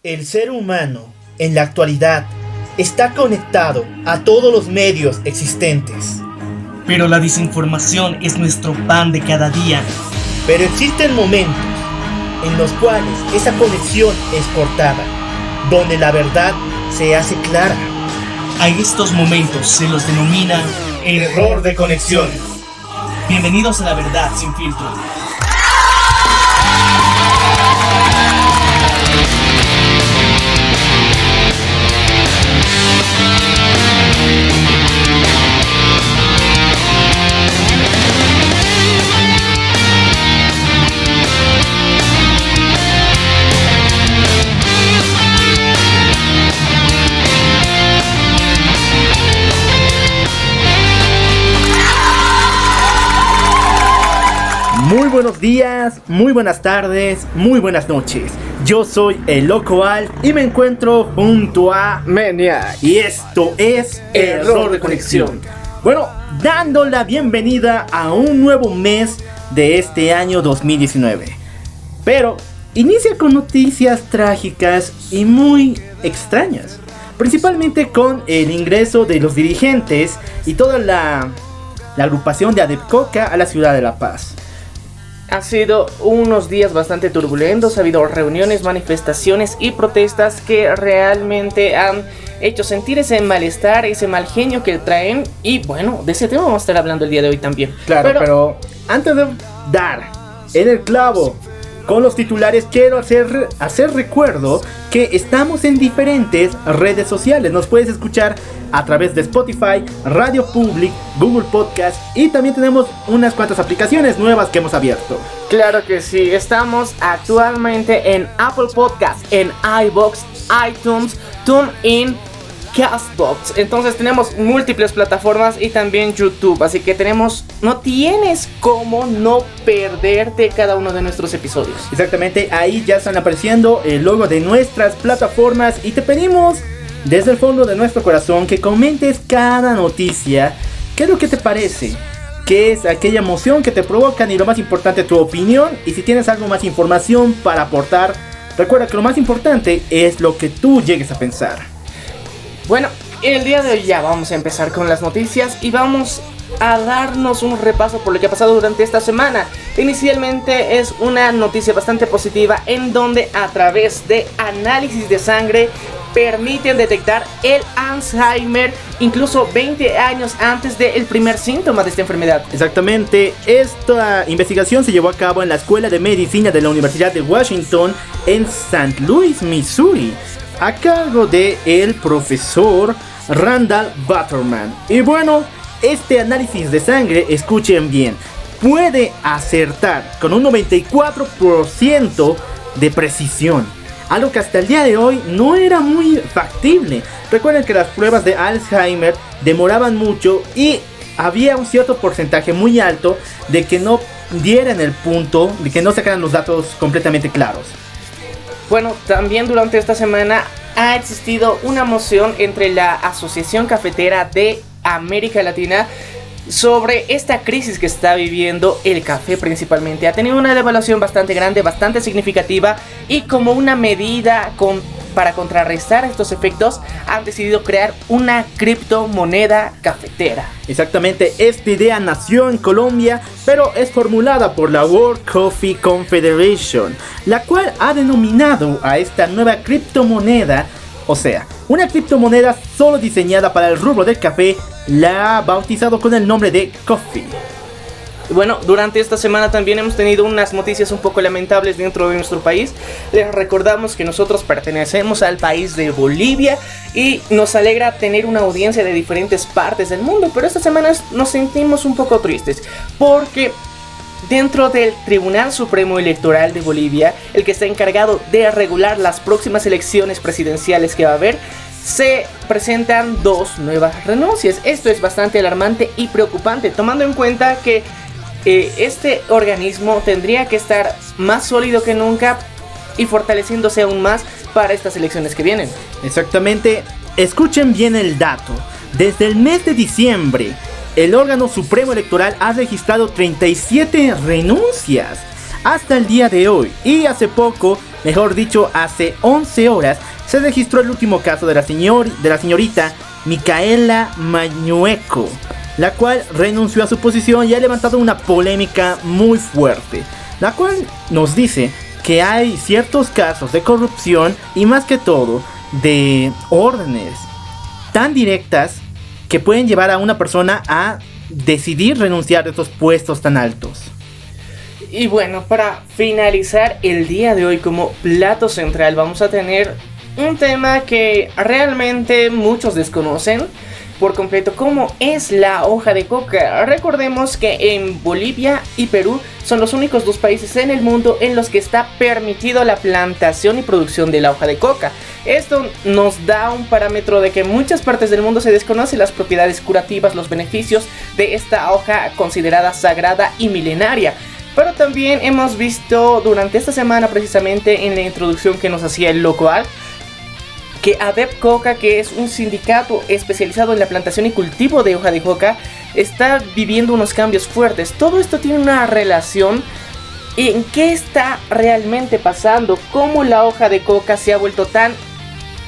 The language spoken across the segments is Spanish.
El ser humano, en la actualidad, está conectado a todos los medios existentes. Pero la desinformación es nuestro pan de cada día. Pero existen momentos en los cuales esa conexión es cortada, donde la verdad se hace clara. A estos momentos se los denomina error de conexión. Bienvenidos a La Verdad Sin Filtro. Muy buenos días, muy buenas tardes, muy buenas noches. Yo soy el Loco Al y me encuentro junto a Maniac. Y esto es Error de Conexión. Bueno, dando la bienvenida a un nuevo mes de este año 2019. Pero inicia con noticias trágicas y muy extrañas. Principalmente con el ingreso de los dirigentes y toda la agrupación de Adepcoca a la ciudad de La Paz. Ha sido unos días bastante turbulentos, ha habido reuniones, manifestaciones y protestas que realmente han hecho sentir ese malestar, ese mal genio que traen. Y bueno, de ese tema vamos a estar hablando el día de hoy también. Claro, pero antes de dar en el clavo con los titulares, quiero hacer recuerdo que estamos en diferentes redes sociales. Nos puedes escuchar a través de Spotify, Radio Public, Google Podcast y también tenemos unas cuantas aplicaciones nuevas que hemos abierto. Claro que sí, estamos actualmente en Apple Podcast, en iVoox, iTunes, TuneIn, Castbox. Entonces tenemos múltiples plataformas y también YouTube. Así que no tienes cómo no perderte cada uno de nuestros episodios. Exactamente, ahí ya están apareciendo el logo de nuestras plataformas y te pedimos desde el fondo de nuestro corazón que comentes cada noticia. ¿Qué es lo que te parece? ¿Qué es aquella emoción que te provocan? Y lo más importante, tu opinión. Y si tienes algo más información para aportar, recuerda que lo más importante es lo que tú llegues a pensar. Bueno, el día de hoy ya vamos a empezar con las noticias y vamos a darnos un repaso por lo que ha pasado durante esta semana. Inicialmente es una noticia bastante positiva en donde a través de análisis de sangre permiten detectar el Alzheimer incluso 20 años antes del primer síntoma de esta enfermedad. Exactamente, esta investigación se llevó a cabo en la Escuela de Medicina de la Universidad de Washington en St. Louis, Missouri, a cargo de el profesor Randall Butterman. Y bueno, este análisis de sangre, escuchen bien, puede acertar con un 94% de precisión, algo que hasta el día de hoy no era muy factible. Recuerden que las pruebas de Alzheimer demoraban mucho y había un cierto porcentaje muy alto de que no dieran el punto, de que no sacaran los datos completamente claros. Bueno, también durante esta semana ha existido una moción entre la Asociación Cafetera de América Latina sobre esta crisis que está viviendo el café principalmente. Ha tenido una devaluación bastante grande, bastante significativa, y como una medida para contrarrestar estos efectos han decidido crear una criptomoneda cafetera. Exactamente, esta idea nació en Colombia, pero es formulada por la World Coffee Confederation, la cual ha denominado a esta nueva criptomoneda, o sea, una criptomoneda solo diseñada para el rubro del café, la ha bautizado con el nombre de Coffee. Bueno, durante esta semana también hemos tenido unas noticias un poco lamentables dentro de nuestro país. Les recordamos que nosotros pertenecemos al país de Bolivia y nos alegra tener una audiencia de diferentes partes del mundo, pero esta semana nos sentimos un poco tristes porque dentro del Tribunal Supremo Electoral de Bolivia, el que está encargado de regular las próximas elecciones presidenciales que va a haber, se presentan dos nuevas renuncias. Esto es bastante alarmante y preocupante, tomando en cuenta que este organismo tendría que estar más sólido que nunca y fortaleciéndose aún más para estas elecciones que vienen. Exactamente, escuchen bien el dato. Desde el mes de diciembre, el órgano supremo electoral ha registrado 37 renuncias hasta el día de hoy, y hace poco mejor dicho, hace 11 horas, se registró el último caso de la señorita Micaela Mañueco, la cual renunció a su posición y ha levantado una polémica muy fuerte, la cual nos dice que hay ciertos casos de corrupción y más que todo de órdenes tan directas que pueden llevar a una persona a decidir renunciar de estos puestos tan altos. Y bueno, para finalizar el día de hoy como plato central vamos a tener un tema que realmente muchos desconocen por completo, como es la hoja de coca. Recordemos que en Bolivia y Perú son los únicos dos países en el mundo en los que está permitido la plantación y producción de la hoja de coca. Esto nos da un parámetro de que en muchas partes del mundo se desconocen las propiedades curativas, los beneficios de esta hoja considerada sagrada y milenaria. Pero también hemos visto durante esta semana, precisamente en la introducción que nos hacía el Loco Al, que ADEP Coca, que es un sindicato especializado en la plantación y cultivo de hoja de coca, está viviendo unos cambios fuertes. Todo esto tiene una relación en qué está realmente pasando, cómo la hoja de coca se ha vuelto tan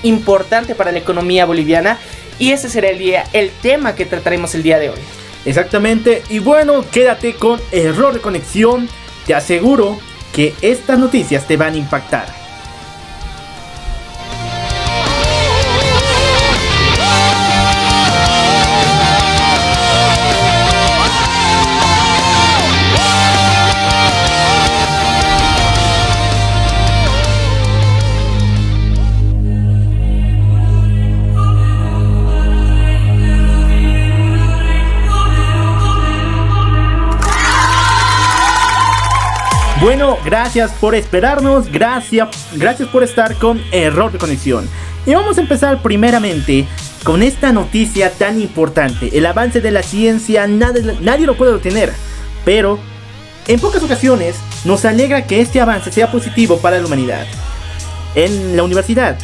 importante para la economía boliviana, y ese será el tema que trataremos el día de hoy. Exactamente, y bueno, quédate con Error de Conexión, te aseguro que estas noticias te van a impactar. Bueno, gracias por esperarnos, gracias por estar con Error de Conexión. Y vamos a empezar primeramente con esta noticia tan importante. El avance de la ciencia nadie lo puede detener, pero en pocas ocasiones nos alegra que este avance sea positivo para la humanidad. En la Universidad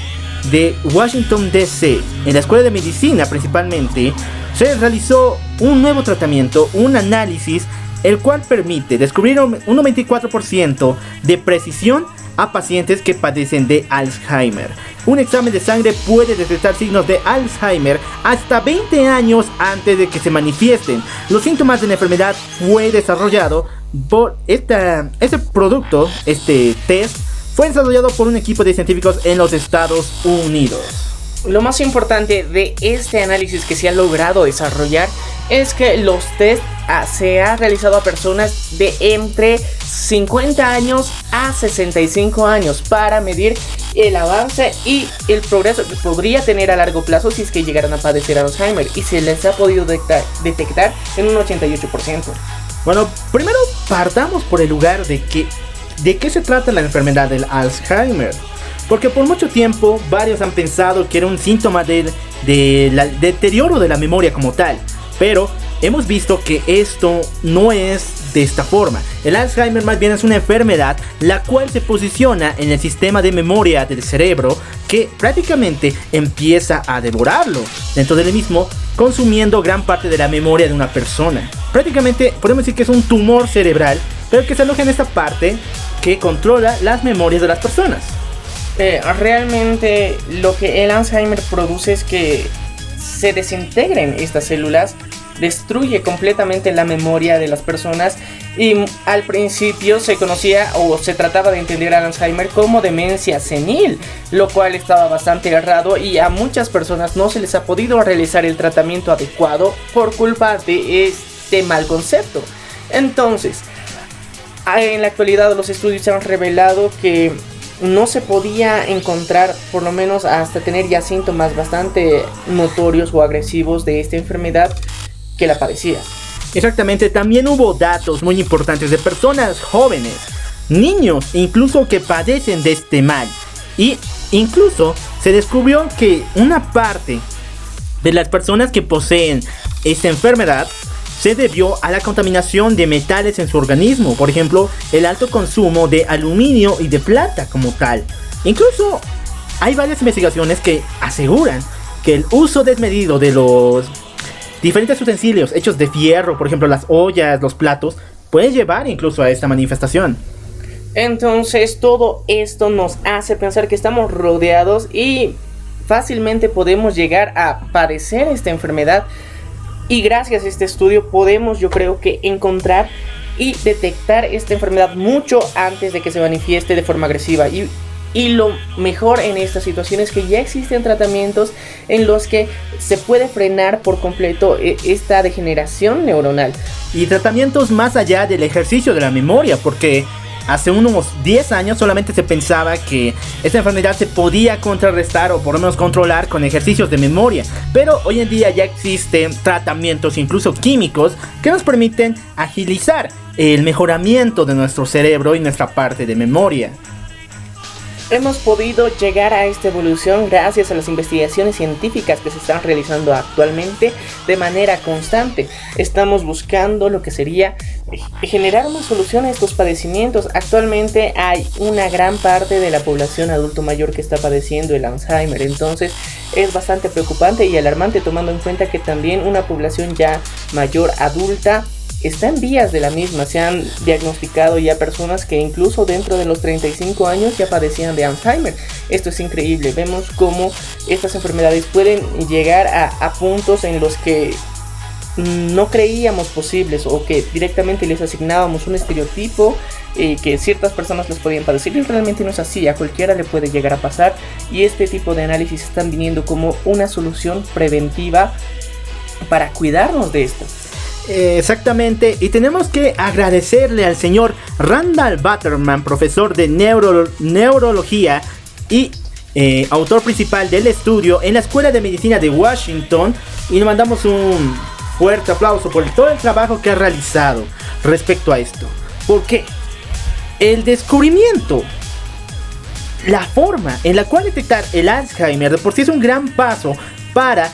de Washington DC, en la Escuela de Medicina principalmente, se realizó un nuevo tratamiento, un análisis, el cual permite descubrir un 94% de precisión a pacientes que padecen de Alzheimer. Un examen de sangre puede detectar signos de Alzheimer hasta 20 años antes de que se manifiesten. Los síntomas de la enfermedad fue desarrollado por este test fue desarrollado por un equipo de científicos en los Estados Unidos. Lo más importante de este análisis que se ha logrado desarrollar es que los test se ha realizado a personas de entre 50 años a 65 años para medir el avance y el progreso que podría tener a largo plazo si es que llegaran a padecer Alzheimer, y se les ha podido detectar en un 88%. Bueno, primero partamos por el lugar de qué se trata la enfermedad del Alzheimer. Porque por mucho tiempo varios han pensado que era un síntoma del deterioro de la memoria como tal. Pero hemos visto que esto no es de esta forma. El Alzheimer más bien es una enfermedad la cual se posiciona en el sistema de memoria del cerebro, que prácticamente empieza a devorarlo dentro del mismo, consumiendo gran parte de la memoria de una persona. Prácticamente podemos decir que es un tumor cerebral, pero que se aloja en esta parte que controla las memorias de las personas. Realmente lo que el Alzheimer produce es que se desintegren estas células, destruye completamente la memoria de las personas, y al principio se conocía o se trataba de entender al Alzheimer como demencia senil, lo cual estaba bastante errado, y a muchas personas no se les ha podido realizar el tratamiento adecuado por culpa de este mal concepto. Entonces, en la actualidad los estudios han revelado que no se podía encontrar, por lo menos hasta tener ya síntomas bastante notorios o agresivos de esta enfermedad, que la padecía. Exactamente, también hubo datos muy importantes de personas jóvenes, niños incluso, que padecen de este mal. Y incluso se descubrió que una parte de las personas que poseen esta enfermedad se debió a la contaminación de metales en su organismo. Por ejemplo, el alto consumo de aluminio y de plata como tal. Incluso hay varias investigaciones que aseguran que el uso desmedido de los diferentes utensilios hechos de fierro, por ejemplo las ollas, los platos, puede llevar incluso a esta manifestación. Entonces todo esto nos hace pensar que estamos rodeados y fácilmente podemos llegar a padecer esta enfermedad. Y gracias a este estudio podemos, yo creo que, encontrar y detectar esta enfermedad mucho antes de que se manifieste de forma agresiva. Y lo mejor en esta situación es que ya existen tratamientos en los que se puede frenar por completo esta degeneración neuronal. Y tratamientos más allá del ejercicio de la memoria, porque hace unos 10 años solamente se pensaba que esta enfermedad se podía contrarrestar o por lo menos controlar con ejercicios de memoria. Pero hoy en día ya existen tratamientos, incluso químicos, que nos permiten agilizar el mejoramiento de nuestro cerebro y nuestra parte de memoria. Hemos podido llegar a esta evolución gracias a las investigaciones científicas que se están realizando actualmente de manera constante. Estamos buscando lo que sería generar una solución a estos padecimientos. Actualmente hay una gran parte de la población adulto mayor que está padeciendo el Alzheimer. Entonces es bastante preocupante y alarmante, tomando en cuenta que también una población ya mayor adulta está en vías de la misma. Se han diagnosticado ya personas que incluso dentro de los 35 años ya padecían de Alzheimer. Esto es increíble. Vemos cómo estas enfermedades pueden llegar a puntos en los que no creíamos posibles, o que directamente les asignábamos un estereotipo que ciertas personas les podían padecer, y realmente no es así. A cualquiera le puede llegar a pasar, y este tipo de análisis están viniendo como una solución preventiva para cuidarnos de esto. Exactamente, y tenemos que agradecerle al señor Randall Butterman, profesor de neurología y autor principal del estudio en la Escuela de Medicina de Washington, y le mandamos un fuerte aplauso por todo el trabajo que ha realizado respecto a esto. Porque el descubrimiento, la forma en la cual detectar el Alzheimer de por sí es un gran paso para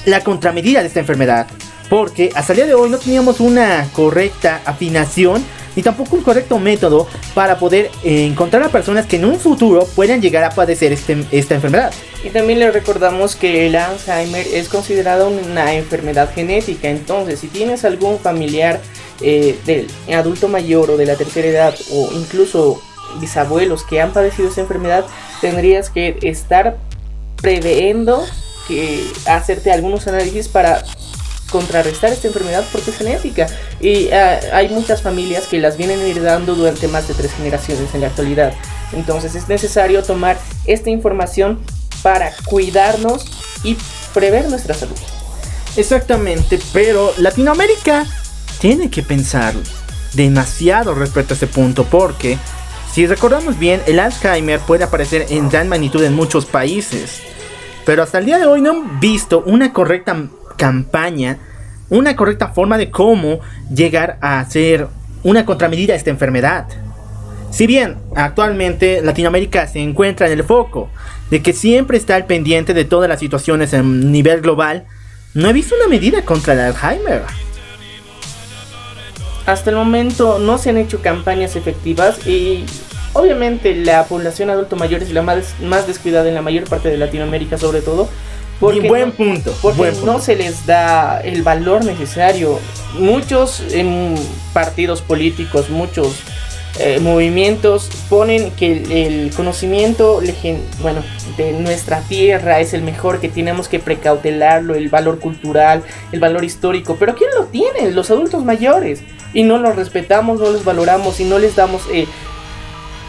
la contramedida de esta enfermedad, porque hasta el día de hoy no teníamos una correcta afinación ni tampoco un correcto método para poder encontrar a personas que en un futuro puedan llegar a padecer esta enfermedad. Y también les recordamos que el Alzheimer es considerado una enfermedad genética. Entonces, si tienes algún familiar del adulto mayor o de la tercera edad, o incluso bisabuelos que han padecido esta enfermedad, tendrías que estar previendo que hacerte algunos análisis para contrarrestar esta enfermedad, porque es genética, y hay muchas familias que las vienen heredando durante más de 3 generaciones en la actualidad. Entonces es necesario tomar esta información para cuidarnos y prever nuestra salud. Exactamente, pero Latinoamérica tiene que pensar demasiado respecto a este punto, porque si recordamos bien, el Alzheimer puede aparecer en gran magnitud en muchos países, pero hasta el día de hoy no han visto una correcta campaña, una correcta forma de cómo llegar a hacer una contramedida a esta enfermedad. Si bien actualmente Latinoamérica se encuentra en el foco de que siempre está al pendiente de todas las situaciones a nivel global, no he visto una medida contra el Alzheimer. Hasta el momento no se han hecho campañas efectivas, y obviamente la población adulto mayor es la más descuidada en la mayor parte de Latinoamérica, sobre todo porque no se les da el valor necesario. Muchos partidos políticos, muchos movimientos ponen que el conocimiento de nuestra tierra es el mejor, que tenemos que precautelarlo, el valor cultural, el valor histórico. Pero ¿quién lo tiene? Los adultos mayores. Y no los respetamos, no los valoramos y no les damos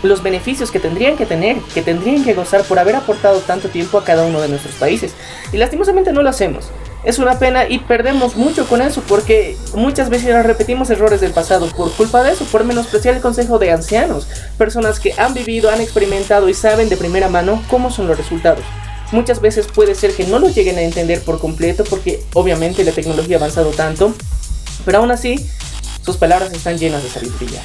los beneficios que tendrían que tener, que tendrían que gozar por haber aportado tanto tiempo a cada uno de nuestros países. Y lastimosamente no lo hacemos. Es una pena y perdemos mucho con eso, porque muchas veces repetimos errores del pasado por culpa de eso, por menospreciar el consejo de ancianos, personas que han vivido, han experimentado y saben de primera mano cómo son los resultados. Muchas veces puede ser que no lo lleguen a entender por completo, porque obviamente la tecnología ha avanzado tanto, pero aún así sus palabras están llenas de sabiduría.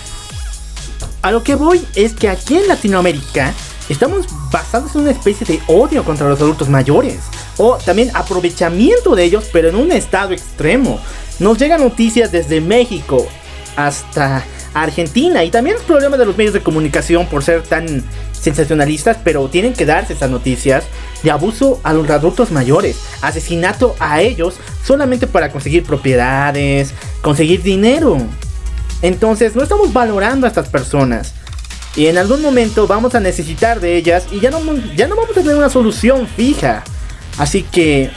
A lo que voy es que aquí en Latinoamérica estamos basados en una especie de odio contra los adultos mayores, o también aprovechamiento de ellos, pero en un estado extremo. Nos llegan noticias desde México hasta Argentina, y también el problema de los medios de comunicación por ser tan sensacionalistas, pero tienen que darse estas noticias de abuso a los adultos mayores, asesinato a ellos solamente para conseguir propiedades, conseguir dinero. Entonces no estamos valorando a estas personas. Y en algún momento vamos a necesitar de ellas y ya no vamos a tener una solución fija. Así que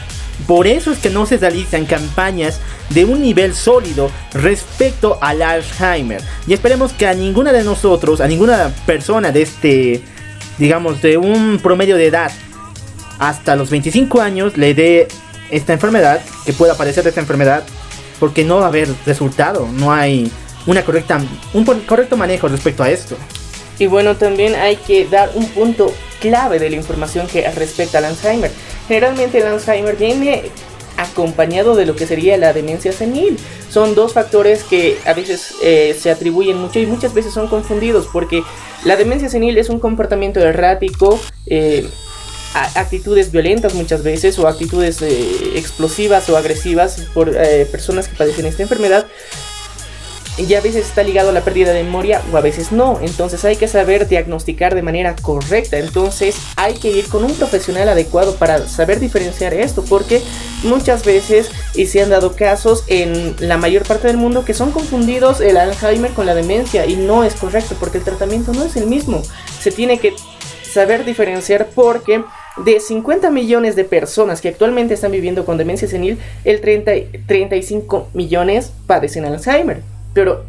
por eso es que no se realizan campañas de un nivel sólido respecto al Alzheimer. Y esperemos que a ninguna de nosotros, a ninguna persona de digamos, de un promedio de edad hasta los 25 años le dé esta enfermedad, que pueda padecer de esta enfermedad, porque no va a haber resultado, no hay un correcto manejo respecto a esto. Y bueno, también hay que dar un punto clave de la información que respecta al Alzheimer. Generalmente el Alzheimer viene acompañado de lo que sería la demencia senil. Son dos factores que a veces se atribuyen mucho y muchas veces son confundidos, porque la demencia senil es un comportamiento errático, actitudes violentas muchas veces, o actitudes explosivas o agresivas por personas que padecen esta enfermedad. Y a veces está ligado a la pérdida de memoria o a veces no. Entonces hay que saber diagnosticar de manera correcta. Entonces hay que ir con un profesional adecuado para saber diferenciar esto, porque muchas veces, y se han dado casos en la mayor parte del mundo, que son confundidos el Alzheimer con la demencia, y no es correcto porque el tratamiento no es el mismo. Se tiene que saber diferenciar, porque de 50 millones de personas que actualmente están viviendo con demencia senil, el 35 millones padecen Alzheimer. Pero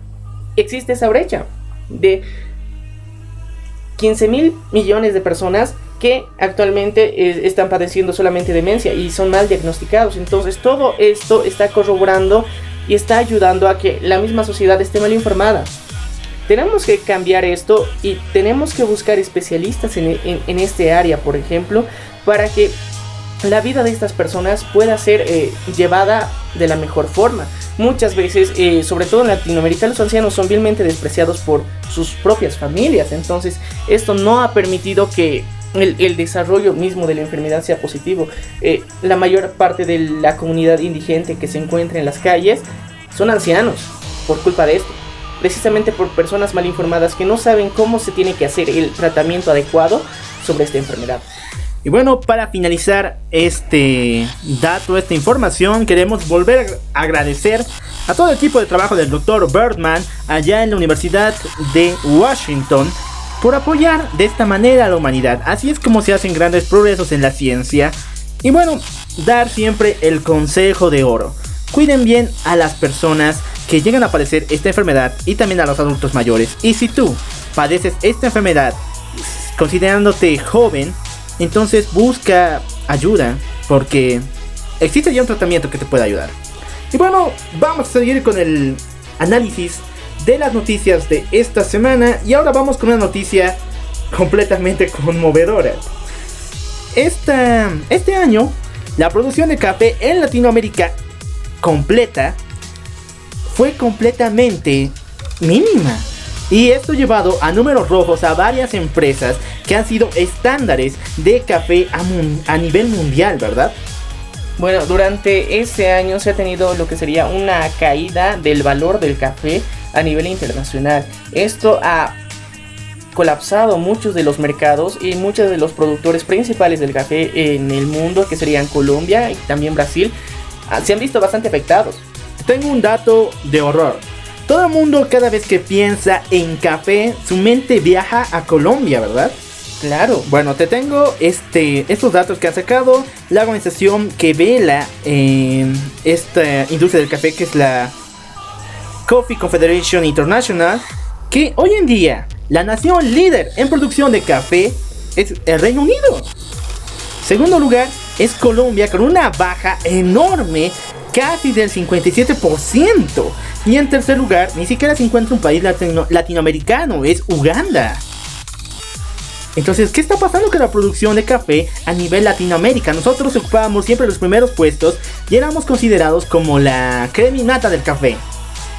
existe esa brecha de 15.000 millones de personas que actualmente están padeciendo solamente demencia y son mal diagnosticados. Entonces todo esto está corroborando y está ayudando a que la misma sociedad esté mal informada. Tenemos que cambiar esto y tenemos que buscar especialistas en este área, por ejemplo, para que la vida de estas personas pueda ser llevada de la mejor forma. Muchas veces, sobre todo en Latinoamérica, los ancianos son vilmente despreciados por sus propias familias. Entonces esto no ha permitido que el desarrollo mismo de la enfermedad sea positivo. La mayor parte de la comunidad indigente que se encuentra en las calles son ancianos por culpa de esto, precisamente por personas mal informadas que no saben cómo se tiene que hacer el tratamiento adecuado sobre esta enfermedad. Y bueno, para finalizar este dato, esta información, queremos volver a agradecer a todo el equipo de trabajo del Dr. Birdman allá en la Universidad de Washington por apoyar de esta manera a la humanidad. Así es como se hacen grandes progresos en la ciencia. Y bueno, dar siempre el consejo de oro: cuiden bien a las personas que llegan a padecer esta enfermedad y también a los adultos mayores. Y si tú padeces esta enfermedad considerándote joven, entonces busca ayuda, porque existe ya un tratamiento que te puede ayudar. Y bueno, vamos a seguir con el análisis de las noticias de esta semana. Y ahora vamos con una noticia completamente conmovedora. Este año, la producción de café en Latinoamérica completa fue completamente mínima. Y esto ha llevado a números rojos a varias empresas que han sido estándares de café a nivel mundial, ¿verdad? Bueno, durante ese año se ha tenido lo que sería una caída del valor del café a nivel internacional. Esto ha colapsado muchos de los mercados y muchos de los productores principales del café en el mundo, que serían Colombia y también Brasil, se han visto bastante afectados. Tengo un dato de horror. Todo el mundo, cada vez que piensa en café, su mente viaja a Colombia, ¿verdad? Claro. Bueno, te tengo estos datos que ha sacado la organización que vela esta industria del café, que es la Coffee Confederation International, que hoy en día la nación líder en producción de café es el Reino Unido. Segundo lugar es Colombia, con una baja enorme, casi del 57%. Y en tercer lugar, ni siquiera se encuentra un país latinoamericano, es Uganda. Entonces, ¿qué está pasando con la producción de café a nivel Latinoamérica? Nosotros ocupábamos siempre los primeros puestos y éramos considerados como la crema innata del café.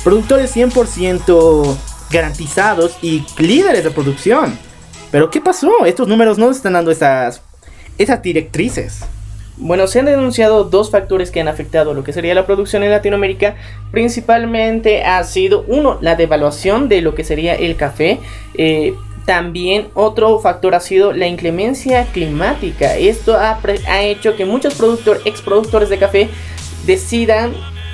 Productores 100% garantizados y líderes de producción. Pero ¿qué pasó? Estos números no nos están dando esas directrices. Bueno, se han denunciado dos factores que han afectado lo que sería la producción en Latinoamérica. Principalmente ha sido, uno, la devaluación de lo que sería el café. También otro factor ha sido la inclemencia climática. Esto ha hecho que muchos exproductores de café decidan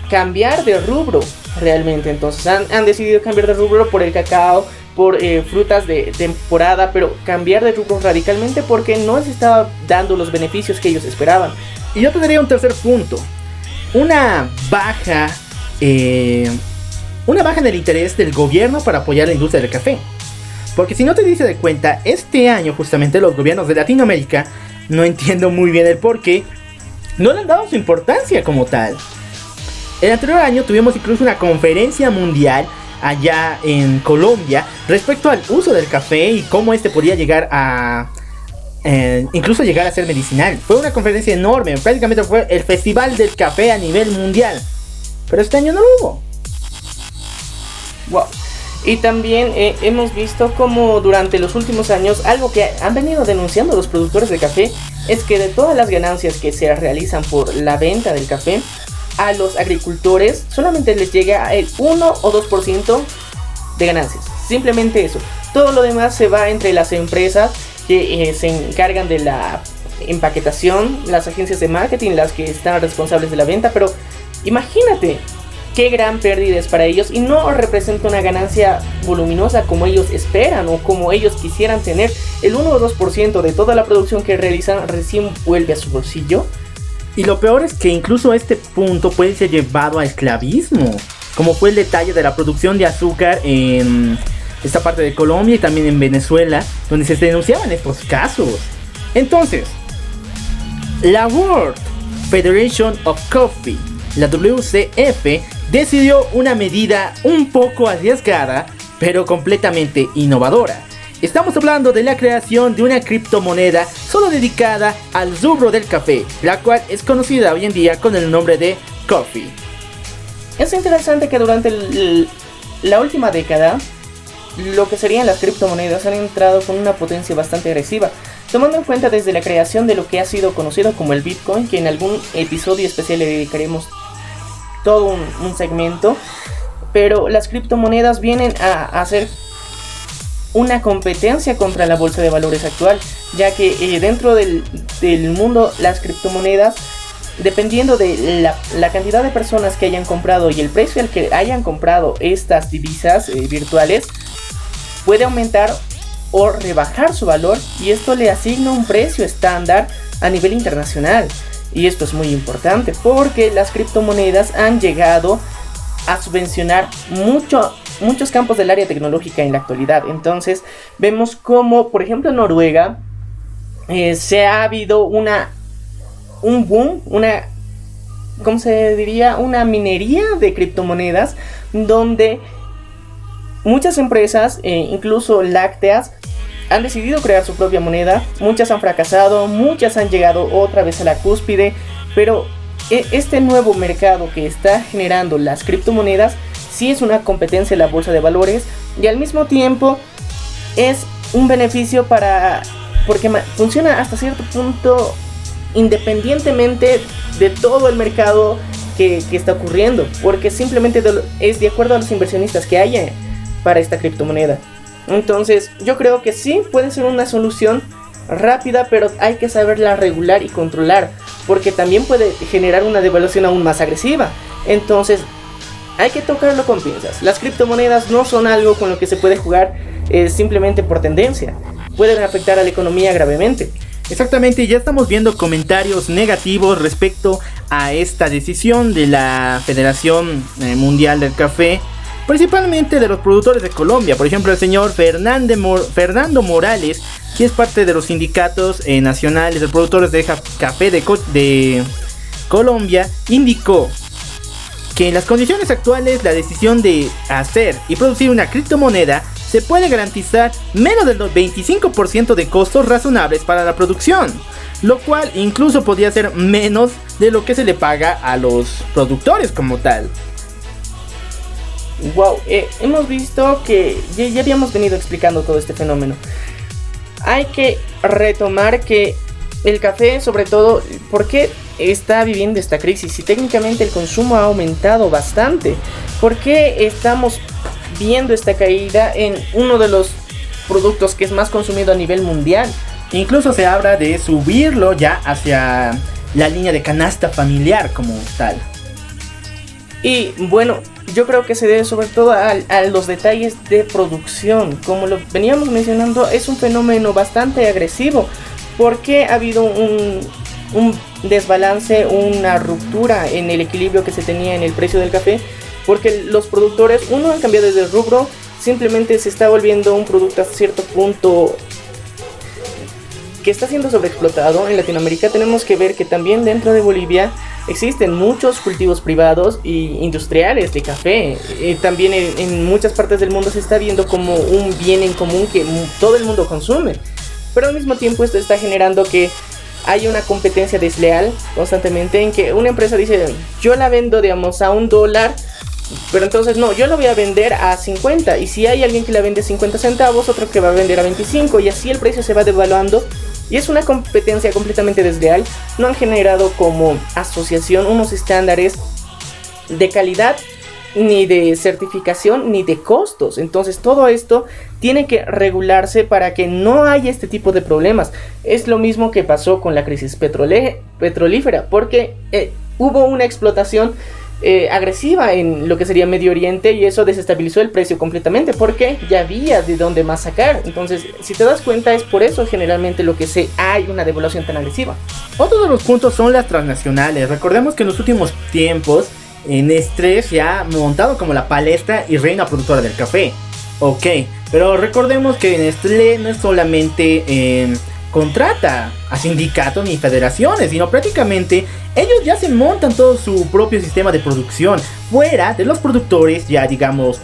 cambiar de rubro realmente. Entonces han decidido cambiar de rubro por el cacao, por frutas de temporada, pero cambiar de rubro radicalmente porque no les estaba dando los beneficios que ellos esperaban. Y yo tendría un tercer punto. Una baja en el interés del gobierno para apoyar la industria del café. Porque si no te dices de cuenta, este año justamente los gobiernos de Latinoamérica, no entiendo muy bien el por qué, no le han dado su importancia como tal. El anterior año tuvimos incluso una conferencia mundial allá en Colombia respecto al uso del café y cómo este podía llegar a... incluso llegar a ser medicinal. Fue una conferencia enorme, prácticamente fue el festival del café a nivel mundial. Pero este año no lo hubo. Wow. Y también hemos visto como durante los últimos años algo que han venido denunciando los productores de café es que de todas las ganancias que se realizan por la venta del café, a los agricultores solamente les llega el 1 o 2% de ganancias. Simplemente eso. Todo lo demás se va entre las empresas que se encargan de la empaquetación, las agencias de marketing, las que están responsables de la venta. Pero imagínate qué gran pérdida es para ellos y no representa una ganancia voluminosa como ellos esperan o como ellos quisieran tener. El 1 o 2% de toda la producción que realizan recién vuelve a su bolsillo. Y lo peor es que incluso este punto puede ser llevado a esclavismo, como fue el detalle de la producción de azúcar en esta parte de Colombia y también en Venezuela, donde se denunciaban estos casos. Entonces, la World Federation of Coffee, la WCF, decidió una medida un poco arriesgada, pero completamente innovadora. Estamos hablando de la creación de una criptomoneda solo dedicada al rubro del café, la cual es conocida hoy en día con el nombre de Coffee. Es interesante que durante la última década, lo que serían las criptomonedas han entrado con una potencia bastante agresiva, tomando en cuenta desde la creación de lo que ha sido conocido como el Bitcoin, que en algún episodio especial le dedicaremos todo un segmento, pero las criptomonedas vienen a hacer una competencia contra la bolsa de valores actual, ya que dentro del mundo las criptomonedas, dependiendo de la cantidad de personas que hayan comprado y el precio al que hayan comprado estas divisas virtuales, puede aumentar o rebajar su valor, y esto le asigna un precio estándar a nivel internacional. Y esto es muy importante porque las criptomonedas han llegado a subvencionar muchos campos del área tecnológica en la actualidad. Entonces vemos como, por ejemplo, en Noruega se ha habido un boom, ¿cómo se diría? Una minería de criptomonedas, donde muchas empresas, incluso lácteas, han decidido crear su propia moneda. Muchas han fracasado, muchas han llegado otra vez a la cúspide, pero este nuevo mercado que está generando las criptomonedas sí es una competencia en la bolsa de valores, y al mismo tiempo es un beneficio porque funciona hasta cierto punto independientemente de todo el mercado que está ocurriendo, porque simplemente es de acuerdo a los inversionistas que haya para esta criptomoneda. Entonces yo creo que sí puede ser una solución rápida, pero hay que saberla regular y controlar, porque también puede generar una devaluación aún más agresiva. Entonces hay que tocarlo con pinzas. Las criptomonedas no son algo con lo que se puede jugar simplemente por tendencia. Pueden afectar a la economía gravemente. Exactamente, ya estamos viendo comentarios negativos respecto a esta decisión de la Federación Mundial del Café, principalmente de los productores de Colombia. Por ejemplo, el señor Fernando Morales, que es parte de los sindicatos nacionales de productores de café de Colombia, indicó que en las condiciones actuales la decisión de hacer y producir una criptomoneda se puede garantizar menos del 25% de costos razonables para la producción, lo cual incluso podría ser menos de lo que se le paga a los productores como tal. Wow, hemos visto que ya habíamos venido explicando todo este fenómeno. Hay que retomar que el café, sobre todo, ¿por qué está viviendo esta crisis? Si técnicamente el consumo ha aumentado bastante, ¿por qué estamos viendo esta caída en uno de los productos que es más consumido a nivel mundial? Incluso se habla de subirlo ya hacia la línea de canasta familiar como tal. Y bueno, yo creo que se debe sobre todo a los detalles de producción. Como lo veníamos mencionando, es un fenómeno bastante agresivo, porque ha habido un desbalance, una ruptura en el equilibrio que se tenía en el precio del café, porque los productores, uno, han cambiado de rubro, simplemente se está volviendo un producto a cierto punto que está siendo sobreexplotado. En Latinoamérica tenemos que ver que también dentro de Bolivia existen muchos cultivos privados e industriales de café. También en muchas partes del mundo se está viendo como un bien en común que todo el mundo consume, pero al mismo tiempo esto está generando que hay una competencia desleal constantemente, en que una empresa dice, yo la vendo, digamos, a $1, pero entonces no, yo la voy a vender a 50, y si hay alguien que la vende a 50 centavos, otro que va a vender a 25, y así el precio se va devaluando, y es una competencia completamente desleal. No han generado como asociación unos estándares de calidad, ni de certificación, ni de costos. Entonces todo esto tiene que regularse para que no haya este tipo de problemas. Es lo mismo que pasó con la crisis petrolífera, porque hubo una explotación agresiva en lo que sería Medio Oriente, y eso desestabilizó el precio completamente, porque ya había de dónde más sacar. Entonces, si te das cuenta, es por eso generalmente lo que hay una devaluación tan agresiva. Otro de los puntos son las transnacionales. Recordemos que en los últimos tiempos Nestlé se ha montado como la palestra y reina productora del café. Ok, pero recordemos que Nestlé no es solamente contrata a sindicatos ni federaciones, sino prácticamente ellos ya se montan todo su propio sistema de producción fuera de los productores ya, digamos,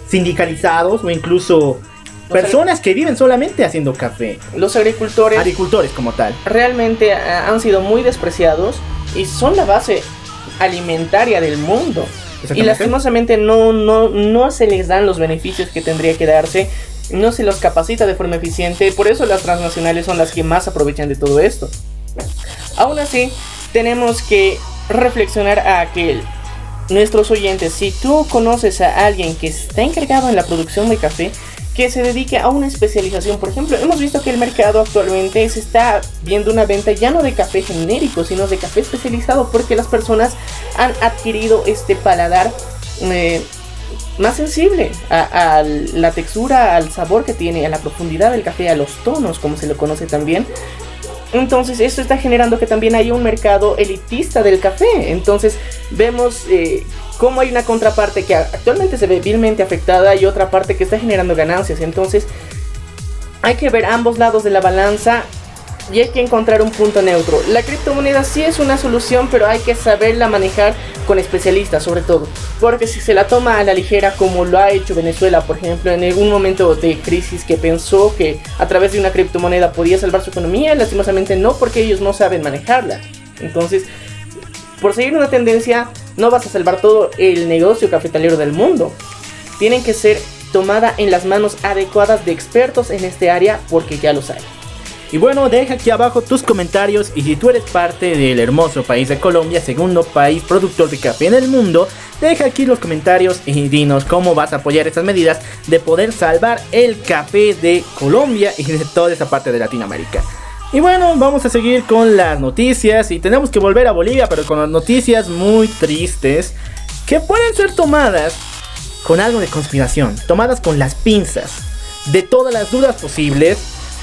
sindicalizados, o incluso personas que viven solamente haciendo café. Los agricultores como tal realmente han sido muy despreciados y son la base alimentaria del mundo, y lastimosamente no se les dan los beneficios que tendría que darse, no se los capacita de forma eficiente. Por eso las transnacionales son las que más aprovechan de todo esto. Aún así, tenemos que reflexionar a que nuestros oyentes, si tú conoces a alguien que está encargado en la producción de café, que se dedique a una especialización. Por ejemplo, hemos visto que el mercado actualmente se está viendo una venta ya no de café genérico, sino de café especializado, porque las personas han adquirido este paladar más sensible a la textura, al sabor que tiene, a la profundidad del café, a los tonos, como se lo conoce también. Entonces esto está generando que también haya un mercado elitista del café. Entonces vemos cómo hay una contraparte que actualmente se ve vilmente afectada y otra parte que está generando ganancias. Entonces hay que ver ambos lados de la balanza y hay que encontrar un punto neutro. La criptomoneda sí es una solución, pero hay que saberla manejar con especialistas sobre todo, porque si se la toma a la ligera, como lo ha hecho Venezuela, por ejemplo, en un momento de crisis, que pensó que a través de una criptomoneda podía salvar su economía, lastimosamente no, porque ellos no saben manejarla. Entonces, por seguir una tendencia, no vas a salvar todo el negocio cafetalero del mundo. Tienen que ser tomada en las manos adecuadas de expertos en este área, porque ya los hay. Y bueno, deja aquí abajo tus comentarios, y si tú eres parte del hermoso país de Colombia, segundo país productor de café en el mundo, deja aquí los comentarios y dinos cómo vas a apoyar estas medidas de poder salvar el café de Colombia y de toda esa parte de Latinoamérica. Y bueno, vamos a seguir con las noticias, y tenemos que volver a Bolivia, pero con las noticias muy tristes que pueden ser tomadas con algo de conspiración, tomadas con las pinzas de todas las dudas posibles.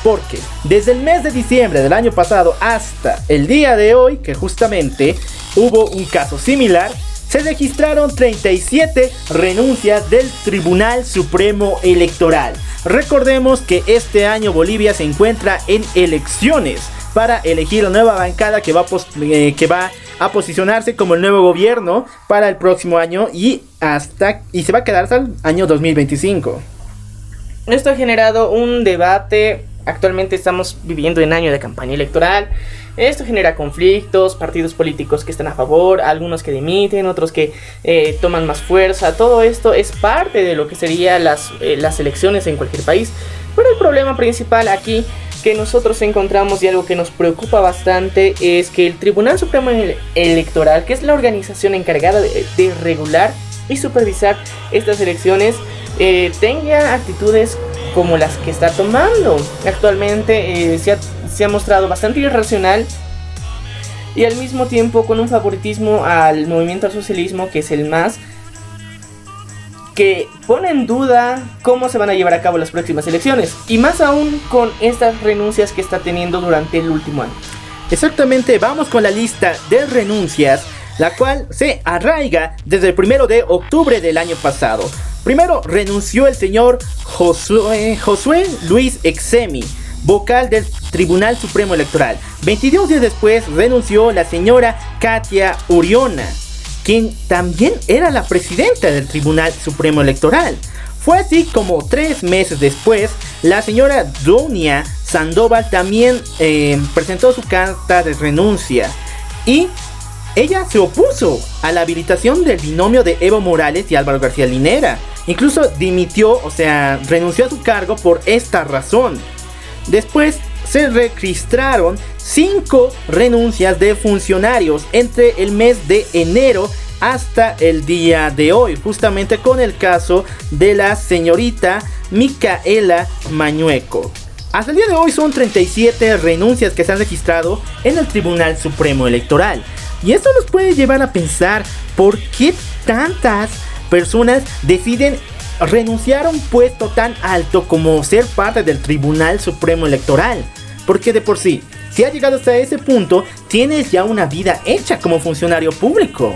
Porque desde el mes de diciembre del año pasado hasta el día de hoy, que justamente hubo un caso similar, se registraron 37 renuncias del Tribunal Supremo Electoral. Recordemos que este año Bolivia se encuentra en elecciones para elegir la nueva bancada que va a posicionarse como el nuevo gobierno para el próximo año y se va a quedar hasta el año 2025. Esto ha generado un debate. Actualmente estamos viviendo en año de campaña electoral. Esto genera conflictos, partidos políticos que están a favor, algunos que dimiten, otros que toman más fuerza. Todo esto es parte de lo que serían las elecciones en cualquier país. Pero el problema principal aquí que nosotros encontramos, y algo que nos preocupa bastante, es que el Tribunal Supremo Electoral, que es la organización encargada de regular y supervisar estas elecciones, tenga actitudes como las que está tomando. Actualmente se ha mostrado bastante irracional y al mismo tiempo con un favoritismo al movimiento al socialismo, que es el MAS, que pone en duda cómo se van a llevar a cabo las próximas elecciones, y más aún con estas renuncias que está teniendo durante el último año. Exactamente, vamos con la lista de renuncias, la cual se arraiga desde el 1 de octubre del año pasado. Primero renunció el señor Josué Luis Exemi, vocal del Tribunal Supremo Electoral. 22 días después renunció la señora Katia Uriona, quien también era la presidenta del Tribunal Supremo Electoral. Fue así como 3 meses después, la señora Donia Sandoval también presentó su carta de renuncia, y ella se opuso a la habilitación del binomio de Evo Morales y Álvaro García Linera. Incluso dimitió, o sea, renunció a su cargo por esta razón. Después se registraron 5 renuncias de funcionarios entre el mes de enero hasta el día de hoy, justamente con el caso de la señorita Micaela Mañueco. Hasta el día de hoy son 37 renuncias que se han registrado en el Tribunal Supremo Electoral. Y esto nos puede llevar a pensar por qué tantas personas deciden renunciar a un puesto tan alto como ser parte del Tribunal Supremo Electoral. Porque de por sí, si has llegado hasta ese punto, tienes ya una vida hecha como funcionario público.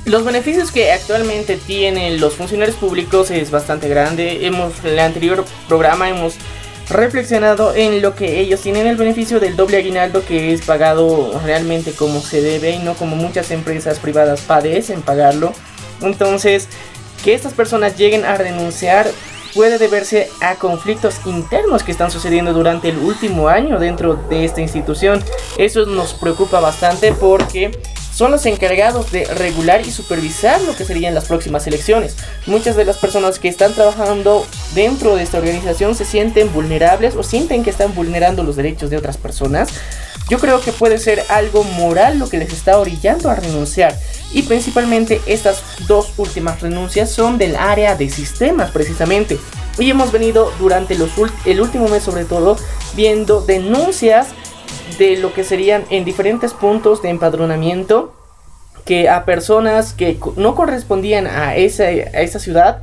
Los beneficios que actualmente tienen los funcionarios públicos es bastante grande. En el anterior programa hemos reflexionado en lo que ellos tienen, el beneficio del doble aguinaldo, que es pagado realmente como se debe y no como muchas empresas privadas padecen pagarlo. Entonces, que estas personas lleguen a renunciar puede deberse a conflictos internos que están sucediendo durante el último año dentro de esta institución. Eso nos preocupa bastante porque son los encargados de regular y supervisar lo que serían las próximas elecciones. Muchas de las personas que están trabajando dentro de esta organización se sienten vulnerables o sienten que están vulnerando los derechos de otras personas. Yo creo que puede ser algo moral lo que les está orillando a renunciar. Y principalmente estas 2 últimas renuncias son del área de sistemas precisamente. Y hemos venido durante el último mes sobre todo viendo denuncias de lo que serían en diferentes puntos de empadronamiento, que a personas que no correspondían a esa ciudad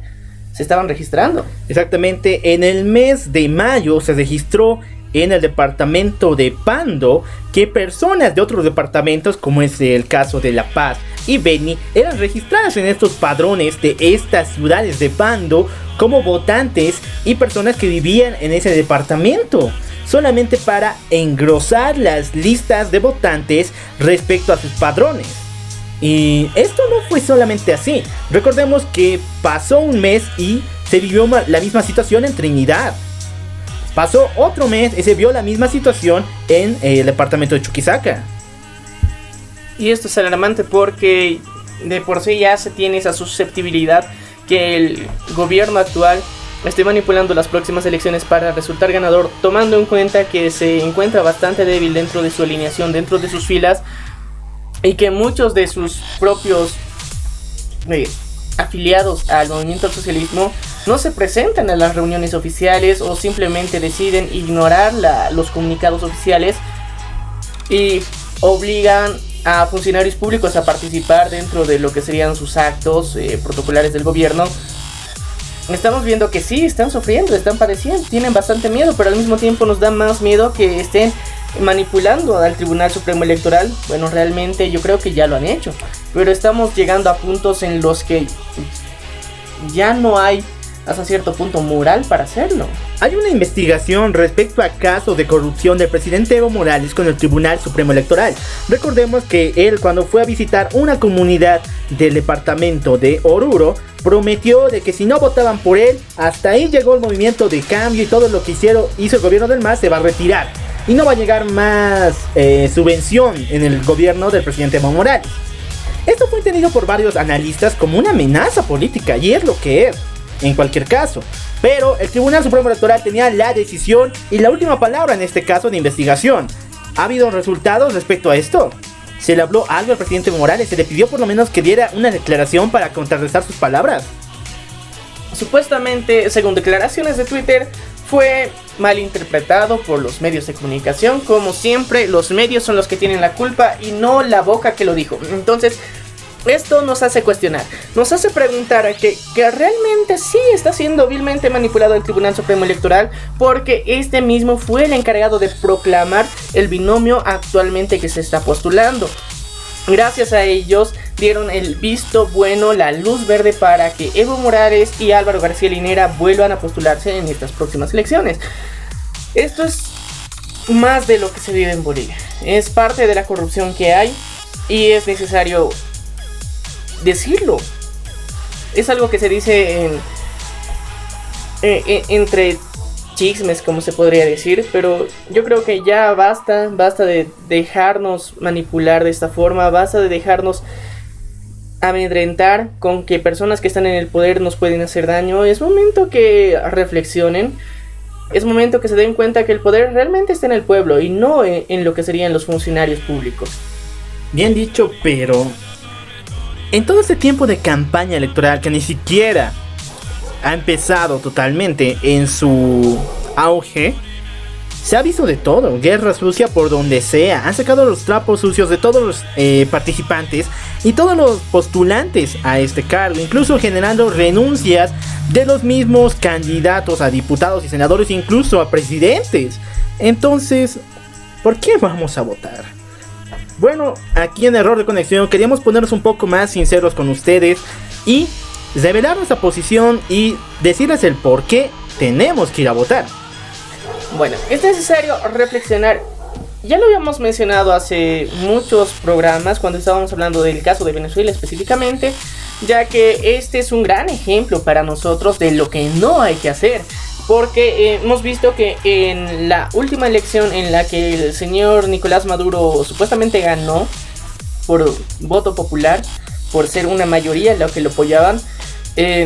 se estaban registrando. Exactamente, en el mes de mayo se registró en el departamento de Pando que personas de otros departamentos, como es el caso de La Paz y Beni, eran registradas en estos padrones de estas ciudades de Pando como votantes y personas que vivían en ese departamento, solamente para engrosar las listas de votantes respecto a sus padrones. Y esto no fue solamente así. Recordemos que pasó un mes y se vivió la misma situación en Trinidad. Pasó otro mes y se vio la misma situación en el departamento de Chuquisaca. Y esto es alarmante porque de por sí ya se tiene esa susceptibilidad que el gobierno actual esté manipulando las próximas elecciones para resultar ganador, tomando en cuenta que se encuentra bastante débil dentro de su alineación, dentro de sus filas, y que muchos de sus propios afiliados al movimiento al socialismo no se presentan a las reuniones oficiales o simplemente deciden ignorar los comunicados oficiales y obligan a funcionarios públicos a participar dentro de lo que serían sus actos protocolares del gobierno. Estamos viendo que sí, están sufriendo, están padeciendo, tienen bastante miedo, pero al mismo tiempo nos da más miedo que estén manipulando al Tribunal Supremo Electoral. Bueno, realmente yo creo que ya lo han hecho, pero estamos llegando a puntos en los que ya no hay hasta cierto punto moral para hacerlo. Hay una investigación respecto a casos de corrupción del presidente Evo Morales con el Tribunal Supremo Electoral. Recordemos que él, cuando fue a visitar una comunidad del departamento de Oruro, prometió de que si no votaban por él, hasta ahí llegó el movimiento de cambio y todo lo que hizo el gobierno del MAS se va a retirar y no va a llegar más subvención en el gobierno del presidente Evo Morales. Esto fue entendido por varios analistas como una amenaza política, y es lo que es en cualquier caso. Pero el Tribunal Supremo Electoral tenía la decisión y la última palabra en este caso de investigación. ¿Ha habido resultados respecto a esto? ¿Se le habló algo al presidente Evo Morales? ¿Se le pidió por lo menos que diera una declaración para contrarrestar sus palabras? Supuestamente, según declaraciones de Twitter, fue malinterpretado por los medios de comunicación. Como siempre, los medios son los que tienen la culpa y no la boca que lo dijo. Entonces, esto nos hace cuestionar, nos hace preguntar a que realmente sí está siendo vilmente manipulado el Tribunal Supremo Electoral, porque este mismo fue el encargado de proclamar el binomio actualmente que se está postulando. Gracias a ellos dieron el visto bueno, la luz verde para que Evo Morales y Álvaro García Linera vuelvan a postularse en estas próximas elecciones. Esto es más de lo que se vive en Bolivia, es parte de la corrupción que hay y es necesario decirlo. Es algo que se dice entre chismes, como se podría decir, pero yo creo que ya basta de dejarnos manipular de esta forma, basta de dejarnos amedrentar con que personas que están en el poder nos pueden hacer daño. Es momento que reflexionen, es momento que se den cuenta que el poder realmente está en el pueblo y no en lo que serían los funcionarios públicos. Bien dicho, pero en todo este tiempo de campaña electoral que ni siquiera ha empezado totalmente en su auge, se ha visto de todo, guerra sucia por donde sea, han sacado los trapos sucios de todos los participantes y todos los postulantes a este cargo, incluso generando renuncias de los mismos candidatos a diputados y senadores, incluso a presidentes. Entonces, ¿por qué vamos a votar? Bueno, aquí en Error de Conexión queríamos ponernos un poco más sinceros con ustedes y revelar nuestra posición y decirles el por qué tenemos que ir a votar. Bueno, es necesario reflexionar. Ya lo habíamos mencionado hace muchos programas cuando estábamos hablando del caso de Venezuela específicamente, ya que este es un gran ejemplo para nosotros de lo que no hay que hacer. Porque hemos visto que en la última elección en la que el señor Nicolás Maduro supuestamente ganó por voto popular, por ser una mayoría los que lo apoyaban,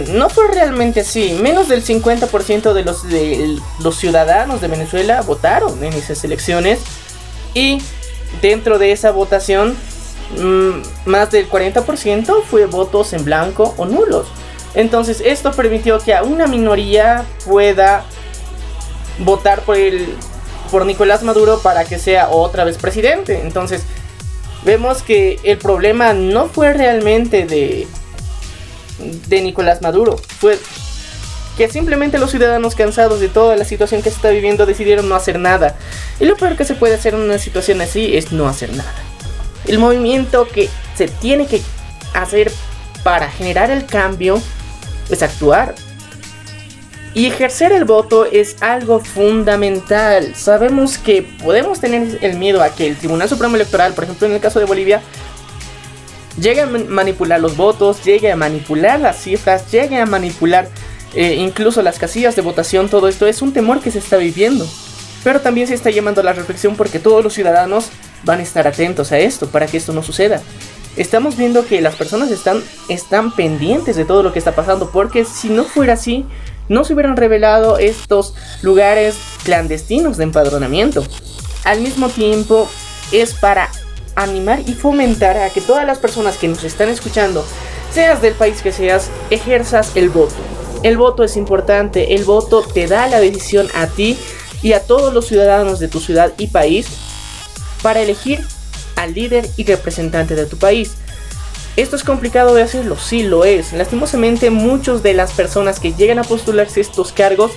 no fue realmente así. Menos del 50% de los ciudadanos de Venezuela votaron en esas elecciones. Y dentro de esa votación, más del 40% fue votos en blanco o nulos. Entonces esto permitió que a una minoría pueda votar por Nicolás Maduro para que sea otra vez presidente. Entonces vemos que el problema no fue realmente de Nicolás Maduro, fue que simplemente los ciudadanos, cansados de toda la situación que se está viviendo, decidieron no hacer nada. Y lo peor que se puede hacer en una situación así es no hacer nada. El movimiento que se tiene que hacer para generar el cambio es actuar. Y ejercer el voto es algo fundamental. Sabemos que podemos tener el miedo a que el Tribunal Supremo Electoral, por ejemplo en el caso de Bolivia, llegue a manipular los votos, llegue a manipular las cifras, llegue a manipular incluso las casillas de votación. Todo esto es un temor que se está viviendo, pero también se está llamando a la reflexión porque todos los ciudadanos van a estar atentos a esto para que esto no suceda. Estamos viendo que las personas están pendientes de todo lo que está pasando, porque si no fuera así, no se hubieran revelado estos lugares clandestinos de empadronamiento. Al mismo tiempo, es para animar y fomentar a que todas las personas que nos están escuchando, seas del país que seas, ejerzas el voto. El voto es importante, el voto te da la decisión a ti y a todos los ciudadanos de tu ciudad y país para elegir al líder y representante de tu país. ¿Esto es complicado de hacerlo? Sí lo es. Lastimosamente muchas de las personas que llegan a postularse a estos cargos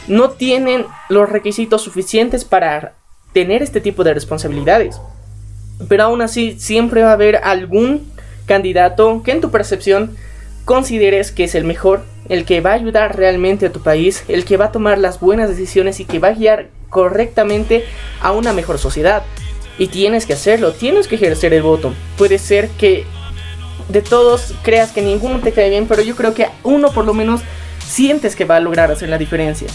no tienen los requisitos suficientes para tener este tipo de responsabilidades. Pero aún así siempre va a haber algún candidato que en tu percepción consideres que es el mejor, el que va a ayudar realmente a tu país, el que va a tomar las buenas decisiones y que va a guiar correctamente a una mejor sociedad. Y tienes que hacerlo, tienes que ejercer el voto. Puede ser que de todos creas que ninguno te cae bien, pero yo creo que uno por lo menos sientes que va a lograr hacer la diferencia.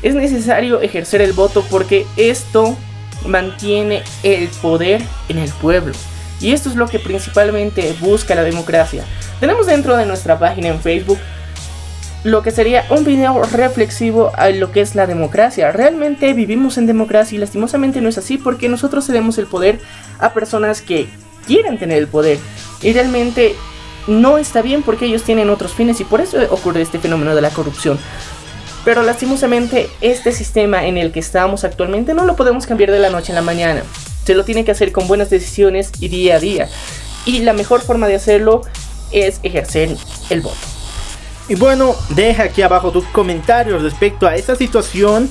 Es necesario ejercer el voto porque esto mantiene el poder en el pueblo. Y esto es lo que principalmente busca la democracia. Tenemos dentro de nuestra página en Facebook lo que sería un video reflexivo a lo que es la democracia. Realmente vivimos en democracia y lastimosamente no es así, porque nosotros cedemos el poder a personas que quieren tener el poder y realmente no está bien porque ellos tienen otros fines y por eso ocurre este fenómeno de la corrupción. Pero lastimosamente este sistema en el que estamos actualmente no lo podemos cambiar de la noche a la mañana. Se lo tiene que hacer con buenas decisiones y día a día. Y la mejor forma de hacerlo es ejercer el voto. Y bueno, deja aquí abajo tus comentarios respecto a esta situación.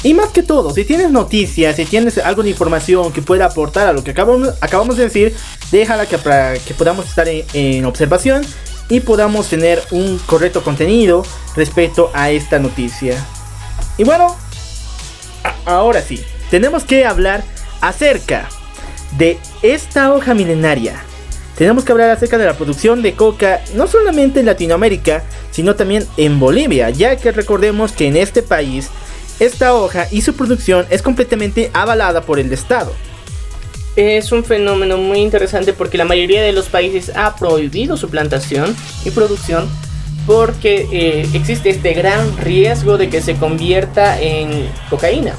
Y más que todo, si tienes noticias, si tienes alguna información que pueda aportar a lo que acabamos de decir, déjala para que podamos estar en observación y podamos tener un correcto contenido respecto a esta noticia. Y bueno, ahora sí, tenemos que hablar acerca de esta hoja milenaria. Tenemos que hablar acerca de la producción de coca, no solamente en Latinoamérica, sino también en Bolivia, ya que recordemos que en este país esta hoja y su producción es completamente avalada por el Estado. Es un fenómeno muy interesante porque la mayoría de los países ha prohibido su plantación y producción porque existe este gran riesgo de que se convierta en cocaína.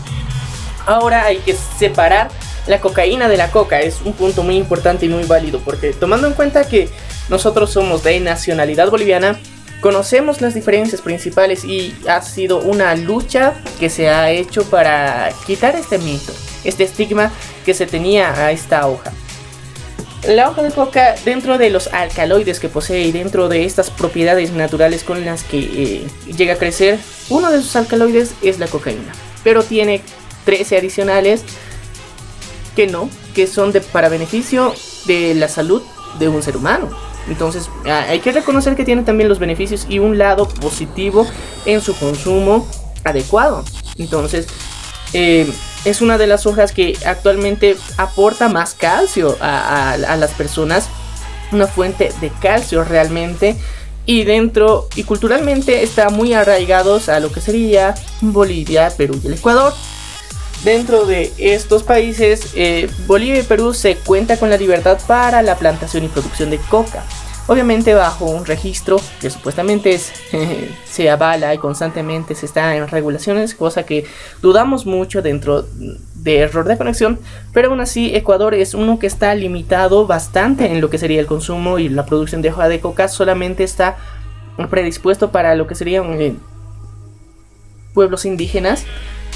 Ahora hay que separar la cocaína de la coca, es un punto muy importante y muy válido porque tomando en cuenta que nosotros somos de nacionalidad boliviana, conocemos las diferencias principales y ha sido una lucha que se ha hecho para quitar este mito, este estigma que se tenía a esta hoja. La hoja de coca, dentro de los alcaloides que posee y dentro de estas propiedades naturales con las que llega a crecer, uno de sus alcaloides es la cocaína, pero tiene 13 adicionales que son para beneficio de la salud de un ser humano. Entonces hay que reconocer que tiene también los beneficios y un lado positivo en su consumo adecuado. Entonces es una de las hojas que actualmente aporta más calcio a las personas, una fuente de calcio realmente, y dentro y culturalmente está muy arraigados a lo que sería Bolivia, Perú y el Ecuador. Dentro de estos países, Bolivia y Perú se cuenta con la libertad para la plantación y producción de coca. Obviamente bajo un registro que supuestamente se avala y constantemente se está en regulaciones, cosa que dudamos mucho dentro de error de conexión, pero aún así Ecuador es uno que está limitado bastante en lo que sería el consumo y la producción de hoja de coca, solamente está predispuesto para lo que serían pueblos indígenas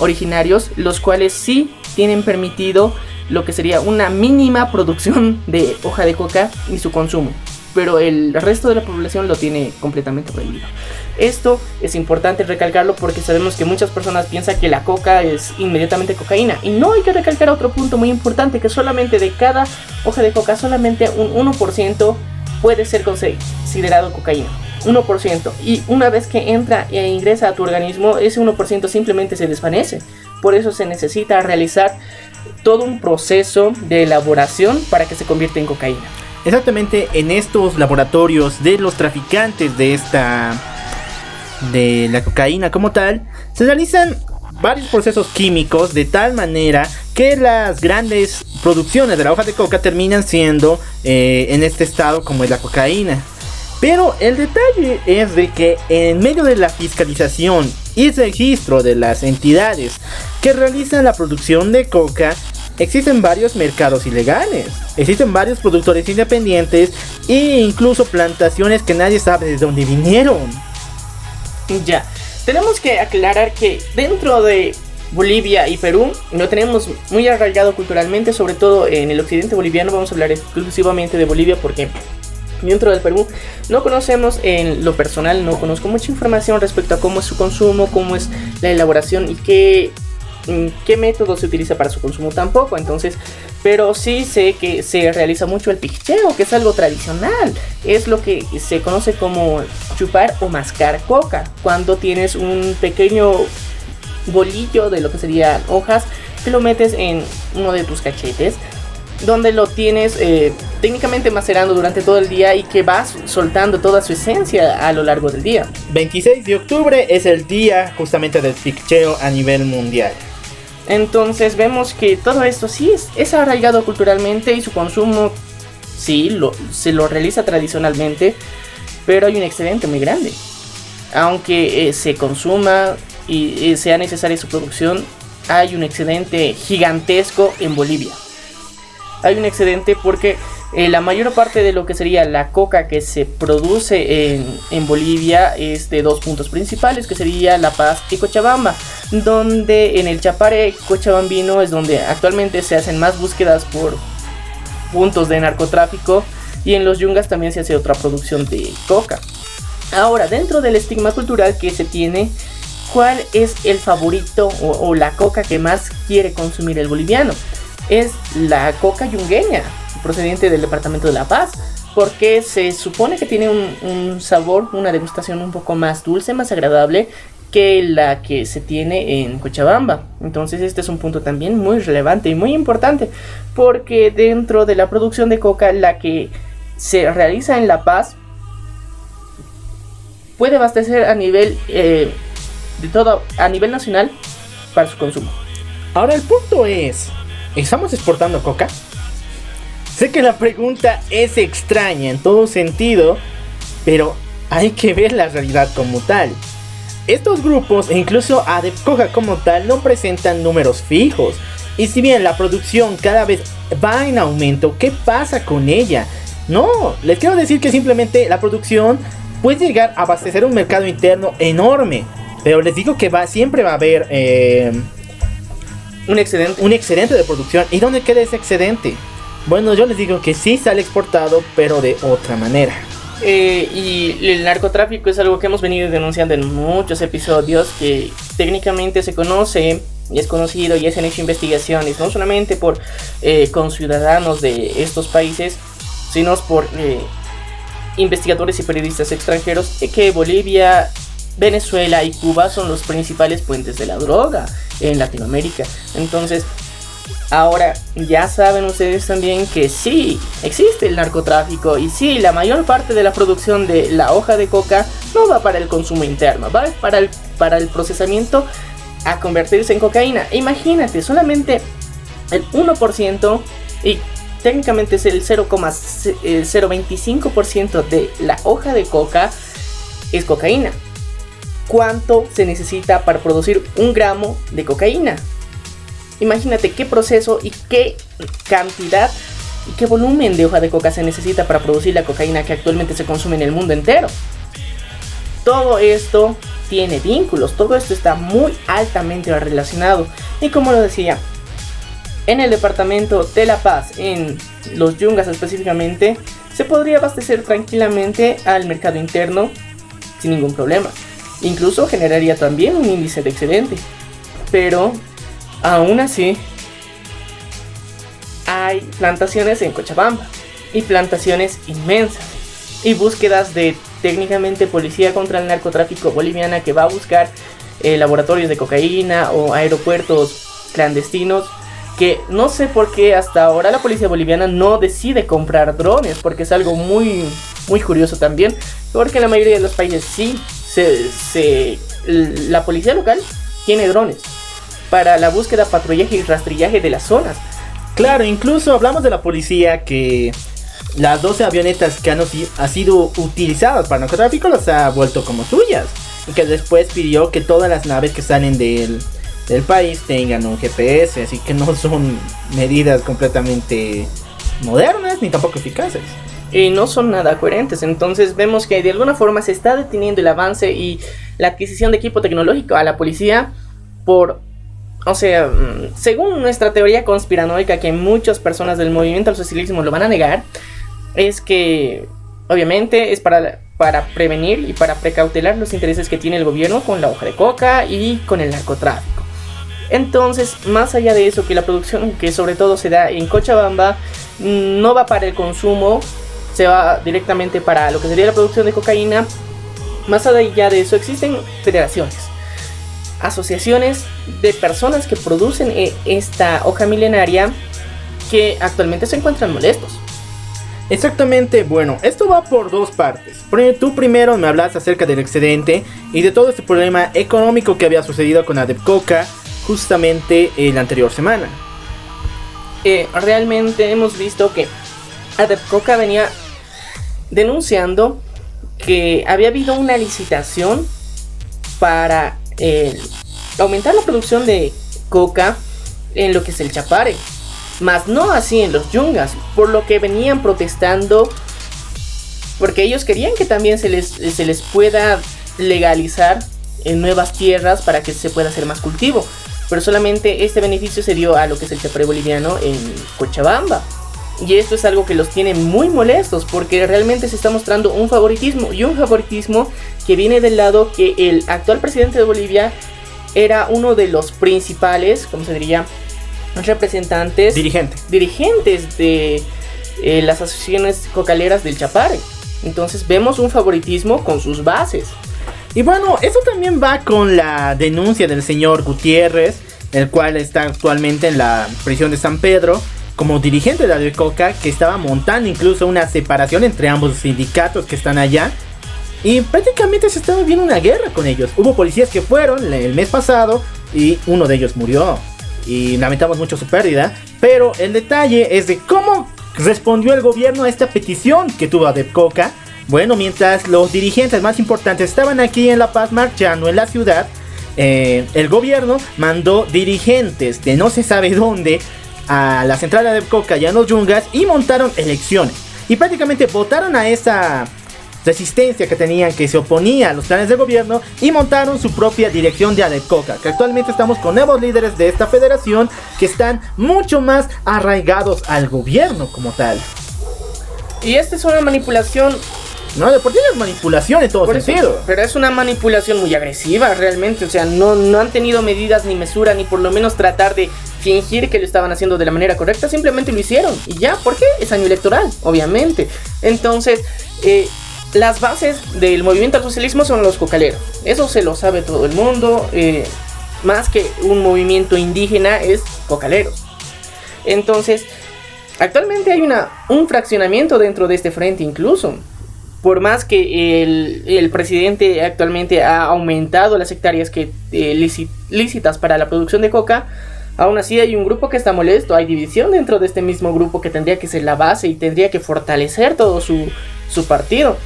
originarios, los cuales sí tienen permitido lo que sería una mínima producción de hoja de coca y su consumo, pero el resto de la población lo tiene completamente prohibido. Esto es importante recalcarlo porque sabemos que muchas personas piensan que la coca es inmediatamente cocaína, y no, hay que recalcar otro punto muy importante, que solamente de cada hoja de coca solamente un 1% puede ser considerado cocaína. 1%, y una vez que entra e ingresa a tu organismo, ese 1% simplemente se desvanece. Por eso se necesita realizar todo un proceso de elaboración para que se convierta en cocaína. Exactamente, en estos laboratorios de los traficantes de la cocaína como tal, se realizan varios procesos químicos de tal manera que las grandes producciones de la hoja de coca terminan siendo en este estado como es la cocaína. Pero el detalle es de que en medio de la fiscalización y registro de las entidades que realizan la producción de coca, existen varios mercados ilegales, existen varios productores independientes e incluso plantaciones que nadie sabe de dónde vinieron. Ya, tenemos que aclarar que dentro de Bolivia y Perú lo tenemos muy arraigado culturalmente, sobre todo en el occidente boliviano. Vamos a hablar exclusivamente de Bolivia porque dentro del Perú no conocemos, en lo personal no conozco mucha información respecto a cómo es su consumo, cómo es la elaboración y qué método se utiliza para su consumo tampoco. Entonces, pero sí sé que se realiza mucho el picheo, que es algo tradicional, es lo que se conoce como chupar o mascar coca, cuando tienes un pequeño bolillo de lo que serían hojas que lo metes en uno de tus cachetes, donde lo tienes técnicamente macerando durante todo el día y que vas soltando toda su esencia a lo largo del día. 26 de octubre es el día justamente del picheo a nivel mundial. Entonces vemos que todo esto sí es arraigado culturalmente y su consumo sí se lo realiza tradicionalmente, pero hay un excedente muy grande. Aunque se consuma y sea necesaria su producción, hay un excedente gigantesco en Bolivia. Hay un excedente porque La mayor parte de lo que sería la coca que se produce en Bolivia es de dos puntos principales, que sería La Paz y Cochabamba, donde en el Chapare cochabambino es donde actualmente se hacen más búsquedas por puntos de narcotráfico, y en los Yungas también se hace otra producción de coca. Ahora, dentro del estigma cultural que se tiene, ¿cuál es el favorito o la coca que más quiere consumir el boliviano? Es la coca yungueña, procedente del departamento de La Paz, porque se supone que tiene un sabor, una degustación un poco más dulce, más agradable que la que se tiene en Cochabamba. Entonces este es un punto también muy relevante y muy importante, porque dentro de la producción de coca, la que se realiza en La Paz puede abastecer a nivel a nivel nacional para su consumo. Ahora el punto es, ¿estamos exportando coca? Sé que la pregunta es extraña en todo sentido, pero hay que ver la realidad como tal. Estos grupos, e incluso ADEPCOCA como tal, no presentan números fijos. Y si bien la producción cada vez va en aumento, ¿qué pasa con ella? No, les quiero decir que simplemente la producción puede llegar a abastecer un mercado interno enorme. Pero les digo que siempre va a haber un excedente de producción. ¿Y dónde queda ese excedente? Bueno, yo les digo que sí sale exportado, pero de otra manera. Y el narcotráfico es algo que hemos venido denunciando en muchos episodios, que técnicamente se conoce y es conocido y se han hecho investigaciones, no solamente por conciudadanos de estos países, sino por investigadores y periodistas extranjeros, que Bolivia, Venezuela y Cuba son los principales puentes de la droga en Latinoamérica. Entonces, ahora ya saben ustedes también que sí existe el narcotráfico, y sí, la mayor parte de la producción de la hoja de coca no va para el consumo interno, va para el procesamiento a convertirse en cocaína. Imagínate, solamente el 1%, y técnicamente es el 0,025% de la hoja de coca es cocaína. ¿Cuánto se necesita para producir 1 gramo de cocaína? Imagínate qué proceso y qué cantidad y qué volumen de hoja de coca se necesita para producir la cocaína que actualmente se consume en el mundo entero. Todo esto tiene vínculos, todo esto está muy altamente relacionado. Y como lo decía, en el departamento de La Paz, en los Yungas específicamente, se podría abastecer tranquilamente al mercado interno sin ningún problema. Incluso generaría también un índice de excedente. Pero aún así, hay plantaciones en Cochabamba, y plantaciones inmensas, y búsquedas de técnicamente policía contra el narcotráfico boliviana, que va a buscar laboratorios de cocaína o aeropuertos clandestinos, que no sé por qué hasta ahora la policía boliviana no decide comprar drones, porque es algo muy, muy curioso también, porque en la mayoría de los países sí, la policía local tiene drones para la búsqueda, patrullaje y rastrillaje de las zonas. Claro, incluso hablamos de la policía, que las 12 avionetas que han sido utilizadas para narcotráfico las ha vuelto como suyas, y que después pidió que todas las naves que salen del país tengan un GPS, así que no son medidas completamente modernas ni tampoco eficaces. Y no son nada coherentes. Entonces vemos que de alguna forma se está deteniendo el avance y la adquisición de equipo tecnológico a la policía según nuestra teoría conspiranoica, que muchas personas del movimiento al socialismo lo van a negar, es que obviamente es para prevenir y para precautelar los intereses que tiene el gobierno con la hoja de coca y con el narcotráfico. Entonces, más allá de eso, que la producción que sobre todo se da en Cochabamba no va para el consumo, se va directamente para lo que sería la producción de cocaína. Más allá de eso, existen federaciones, asociaciones de personas que producen esta hoja milenaria, que actualmente se encuentran molestos. Exactamente, bueno, esto va por dos partes. Tú primero me hablas acerca del excedente y de todo este problema económico que había sucedido con ADEPCOCA justamente la anterior semana. Realmente hemos visto que ADEPCOCA venía denunciando que había habido una licitación para aumentar la producción de coca en lo que es el Chapare. Mas no así en los yungas, por lo que venían protestando, porque ellos querían que también se les pueda legalizar en nuevas tierras para que se pueda hacer más cultivo. Pero solamente este beneficio se dio a lo que es el chapare boliviano en Cochabamba. Y esto es algo que los tiene muy molestos, porque realmente se está mostrando un favoritismo, y un favoritismo que viene del lado que el actual presidente de Bolivia era uno de los principales, ¿cómo se diría?, representantes, dirigentes de las asociaciones cocaleras del Chapare. Entonces vemos un favoritismo con sus bases. Y bueno, eso también va con la denuncia del señor Gutiérrez, el cual está actualmente en la prisión de San Pedro como dirigente de la ADECOCA, que estaba montando incluso una separación entre ambos sindicatos que están allá. Y prácticamente se estaba viendo una guerra con ellos. Hubo policías que fueron el mes pasado y uno de ellos murió. Y lamentamos mucho su pérdida. Pero el detalle es de cómo respondió el gobierno a esta petición que tuvo ADECOCA. Bueno, mientras los dirigentes más importantes estaban aquí en La Paz marchando en la ciudad, el gobierno mandó dirigentes de no se sabe dónde a la central de ADECOCA y a los yungas y montaron elecciones. Y prácticamente votaron a esa resistencia que tenían, que se oponía a los planes del gobierno, y montaron su propia dirección de ADECOCA, que actualmente estamos con nuevos líderes de esta federación que están mucho más arraigados al gobierno como tal. Y esta es una manipulación. No, de por sí es manipulación en todo sentido. Pero es una manipulación muy agresiva realmente. O sea, no han tenido medidas ni mesura, ni por lo menos tratar de fingir que lo estaban haciendo de la manera correcta. Simplemente lo hicieron. Y ya, ¿por qué? Es año electoral, obviamente. Entonces, las bases del movimiento al socialismo son los cocaleros. Eso se lo sabe todo el mundo. Más que un movimiento indígena, es cocaleros. Entonces, actualmente hay un fraccionamiento dentro de este frente incluso. Por más que el presidente actualmente ha aumentado las hectáreas que lícitas para la producción de coca, aún así hay un grupo que está molesto. Hay división dentro de este mismo grupo que tendría que ser la base y tendría que fortalecer todo su partido.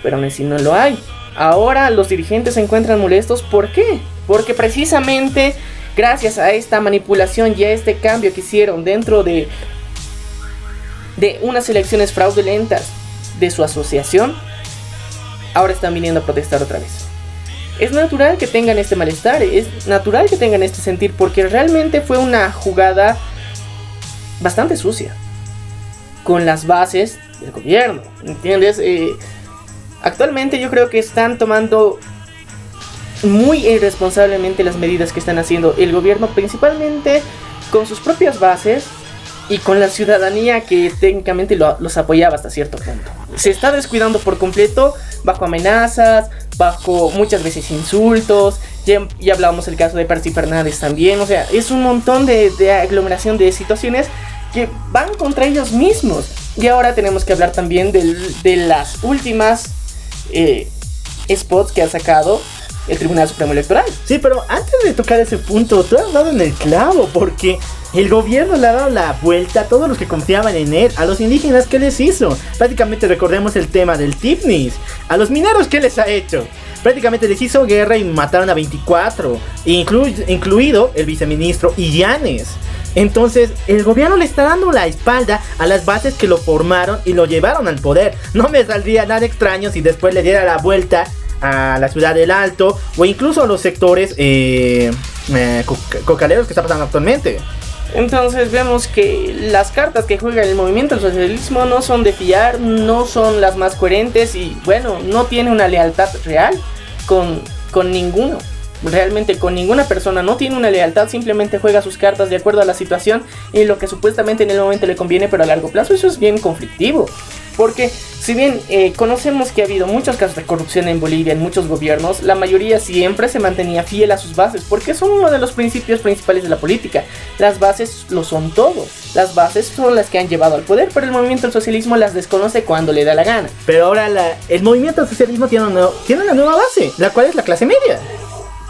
Pero aún así no lo hay. Ahora los dirigentes se encuentran molestos. ¿Por qué? Porque precisamente gracias a esta manipulación y a este cambio que hicieron dentro de unas elecciones fraudulentas de su asociación, ahora están viniendo a protestar otra vez. Es natural que tengan este malestar, es natural que tengan este sentir, porque realmente fue una jugada bastante sucia con las bases del gobierno, ¿entiendes? Actualmente yo creo que están tomando muy irresponsablemente las medidas que están haciendo el gobierno, principalmente con sus propias bases y con la ciudadanía que técnicamente los apoyaba hasta cierto punto. Se está descuidando por completo, bajo amenazas, bajo muchas veces insultos. Ya hablábamos del caso de Percy Fernández también. O sea, es un montón de aglomeración de situaciones que van contra ellos mismos. Y ahora tenemos que hablar también de las últimas spots que ha sacado el Tribunal Supremo Electoral. Sí, pero antes de tocar ese punto, tú has dado en el clavo, porque el gobierno le ha dado la vuelta a todos los que confiaban en él. A los indígenas, ¿qué les hizo? Prácticamente recordemos el tema del Tifnis. A los mineros, ¿qué les ha hecho? Prácticamente les hizo guerra y mataron a 24, incluido el viceministro Illanes. Entonces, el gobierno le está dando la espalda a las bases que lo formaron y lo llevaron al poder. No me saldría nada extraño si después le diera la vuelta a la ciudad del Alto o incluso a los sectores cocaleros que está pasando actualmente. Entonces vemos que las cartas que juega el movimiento del socialismo no son de fiar, no son las más coherentes y bueno, no tiene una lealtad real con ninguno. Realmente con ninguna persona no tiene una lealtad, simplemente juega sus cartas de acuerdo a la situación y lo que supuestamente en el momento le conviene, pero a largo plazo eso es bien conflictivo. Porque si bien conocemos que ha habido muchos casos de corrupción en Bolivia, en muchos gobiernos, la mayoría siempre se mantenía fiel a sus bases, porque son uno de los principios principales de la política. Las bases lo son todo, las bases son las que han llevado al poder, pero el movimiento del socialismo las desconoce cuando le da la gana. Pero ahora el movimiento del socialismo tiene una nueva base, la cual es la clase media.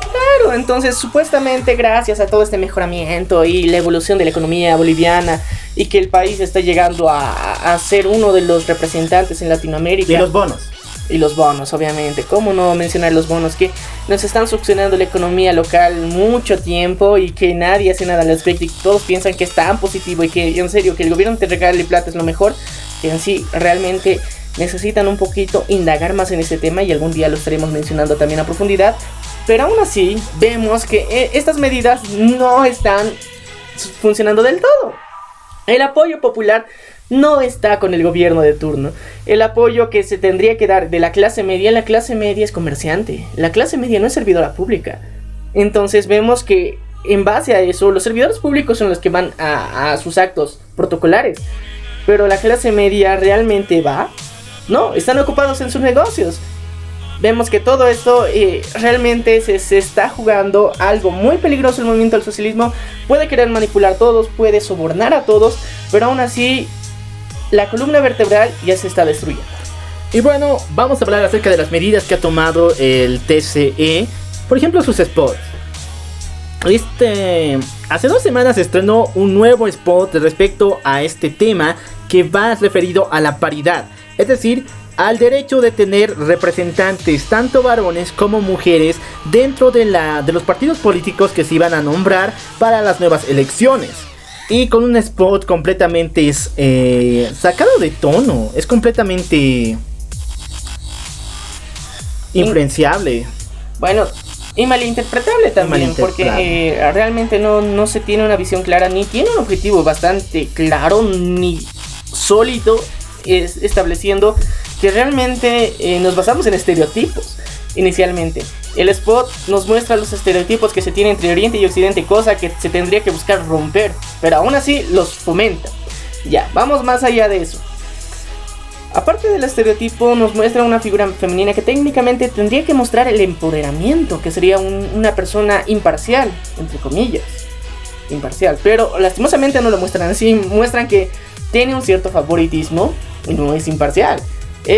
Claro, entonces supuestamente gracias a todo este mejoramiento y la evolución de la economía boliviana y que el país está llegando a ser uno de los representantes en Latinoamérica. Y los bonos. Y los bonos, obviamente. ¿Cómo no mencionar los bonos que nos están succionando la economía local mucho tiempo y que nadie hace nada al respecto? Y todos piensan que es tan positivo y que en serio que el gobierno te regale plata es lo mejor. Que en sí realmente necesitan un poquito indagar más en este tema y algún día lo estaremos mencionando también a profundidad. Pero aún así vemos que estas medidas no están funcionando del todo. El apoyo popular no está con el gobierno de turno. El apoyo que se tendría que dar de la clase media es comerciante. La clase media no es servidora pública. Entonces vemos que en base a eso, los servidores públicos son los que van a sus actos protocolares. Pero la clase media realmente va. No, están ocupados en sus negocios. Vemos que todo esto realmente se está jugando algo muy peligroso. El movimiento del socialismo puede querer manipular a todos, puede sobornar a todos, pero aún así la columna vertebral ya se está destruyendo. Y bueno, vamos a hablar acerca de las medidas que ha tomado el TCE. Por ejemplo, sus spots. Hace 2 semanas se estrenó un nuevo spot respecto a este tema que va referido a la paridad. Es decir, al derecho de tener representantes tanto varones como mujeres dentro de los partidos políticos que se iban a nombrar para las nuevas elecciones. Y con un spot completamente sacado de tono. Es completamente influenciable. Bueno, y malinterpretable también. Porque realmente no se tiene una visión clara, ni tiene un objetivo bastante claro, ni sólido, estableciendo que realmente nos basamos en estereotipos. Inicialmente el spot nos muestra los estereotipos que se tienen entre Oriente y Occidente, cosa que se tendría que buscar romper, pero aún así los fomenta. Ya, vamos más allá de eso. Aparte del estereotipo, nos muestra una figura femenina que técnicamente tendría que mostrar el empoderamiento, que sería una persona imparcial, entre comillas, imparcial, pero lastimosamente no lo muestran así. Muestran que tiene un cierto favoritismo y no es imparcial.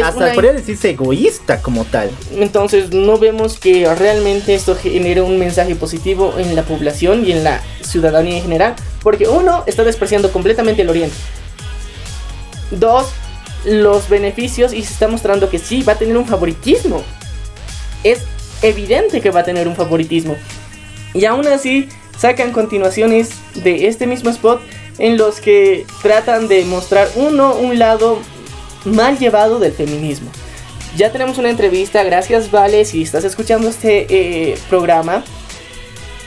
Hasta podría decirse egoísta como tal. Entonces no vemos que realmente esto genere un mensaje positivo en la población y en la ciudadanía en general, porque uno, está despreciando completamente el Oriente. 2, los beneficios, y se está mostrando que sí, va a tener un favoritismo. Es evidente que va a tener un favoritismo. Y aún así sacan continuaciones de este mismo spot en los que tratan de mostrar un lado mal llevado del feminismo. Ya tenemos una entrevista, gracias Vale, si estás escuchando este programa.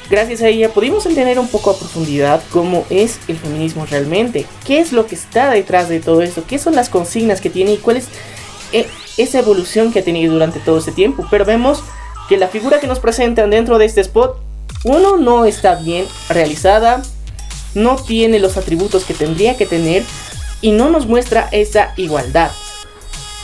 Gracias a ella pudimos entender un poco a profundidad cómo es el feminismo realmente, qué es lo que está detrás de todo esto, qué son las consignas que tiene y cuál es esa evolución que ha tenido durante todo este tiempo. Pero vemos que la figura que nos presentan dentro de este spot, uno, no está bien realizada, no tiene los atributos que tendría que tener y no nos muestra esa igualdad.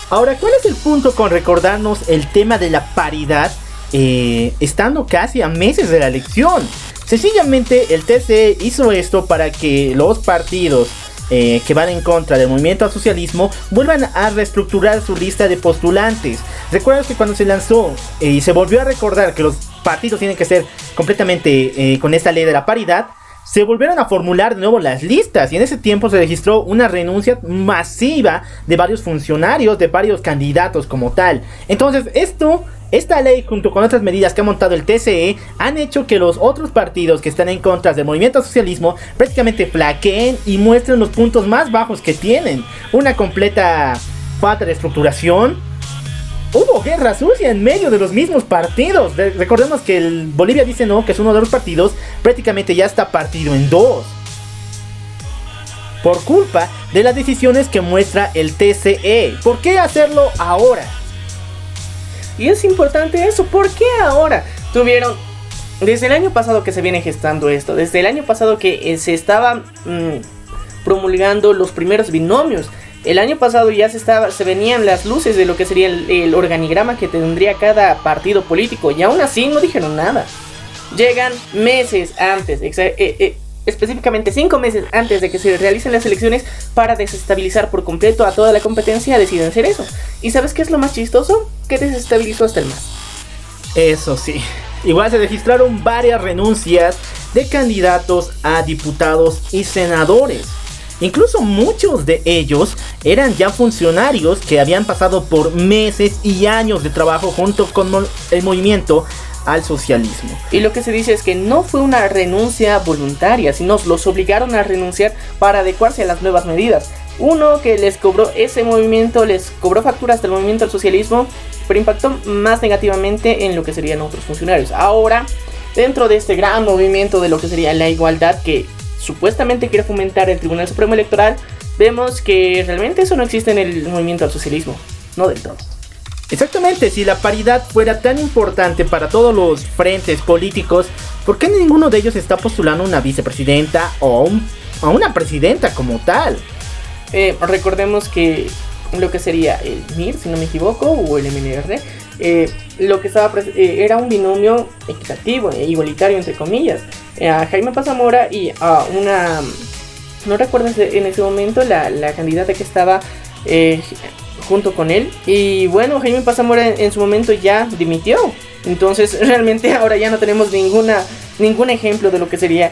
Ahora, ¿cuál es el punto con recordarnos el tema de la paridad estando casi a meses de la elección? Sencillamente el TCE hizo esto para que los partidos que van en contra del movimiento al socialismo vuelvan a reestructurar su lista de postulantes. Recuerdas que cuando se lanzó y se volvió a recordar que los partidos tienen que ser completamente con esta ley de la paridad, se volvieron a formular de nuevo las listas y en ese tiempo se registró una renuncia masiva de varios funcionarios, de varios candidatos como tal. Entonces esta ley junto con otras medidas que ha montado el TCE han hecho que los otros partidos que están en contra del movimiento al socialismo prácticamente flaqueen y muestren los puntos más bajos que tienen. Una completa falta de estructuración. Hubo guerra sucia en medio de los mismos partidos. Recordemos que el Bolivia Dice No, que es uno de los partidos, prácticamente ya está partido en 2. Por culpa de las decisiones que muestra el TCE. ¿Por qué hacerlo ahora? Y es importante eso, ¿por qué ahora? Tuvieron, desde el año pasado que se viene gestando esto, desde el año pasado que se estaban promulgando los primeros binomios. El año pasado ya se venían las luces de lo que sería el organigrama que tendría cada partido político. Y aún así no dijeron nada. Llegan meses antes, específicamente 5 meses antes de que se realicen las elecciones, para desestabilizar por completo a toda la competencia. Deciden hacer eso. ¿Y sabes qué es lo más chistoso? Que desestabilizó hasta el MAS. Eso sí. Igual se registraron varias renuncias de candidatos a diputados y senadores. Incluso muchos de ellos eran ya funcionarios que habían pasado por meses y años de trabajo junto con el movimiento al socialismo. Y lo que se dice es que no fue una renuncia voluntaria, sino los obligaron a renunciar para adecuarse a las nuevas medidas. Uno que les cobró ese movimiento, les cobró facturas del movimiento al socialismo, pero impactó más negativamente en lo que serían otros funcionarios. Ahora, dentro de este gran movimiento de lo que sería la igualdad que supuestamente quiere fomentar el Tribunal Supremo Electoral, vemos que realmente eso no existe en el movimiento al socialismo, no del todo. Exactamente, si la paridad fuera tan importante para todos los frentes políticos, ¿por qué ninguno de ellos está postulando una vicepresidenta o a una presidenta como tal? Recordemos que lo que sería el MIR, si no me equivoco, o el MNR, lo que estaba era un binomio equitativo e igualitario, entre comillas. A Jaime Paz Zamora y a una... no recuerdo en ese momento la candidata que estaba... junto con él. Y bueno, Jaime Paz Zamora en su momento ya dimitió. Entonces realmente ahora ya no tenemos ningún ejemplo de lo que sería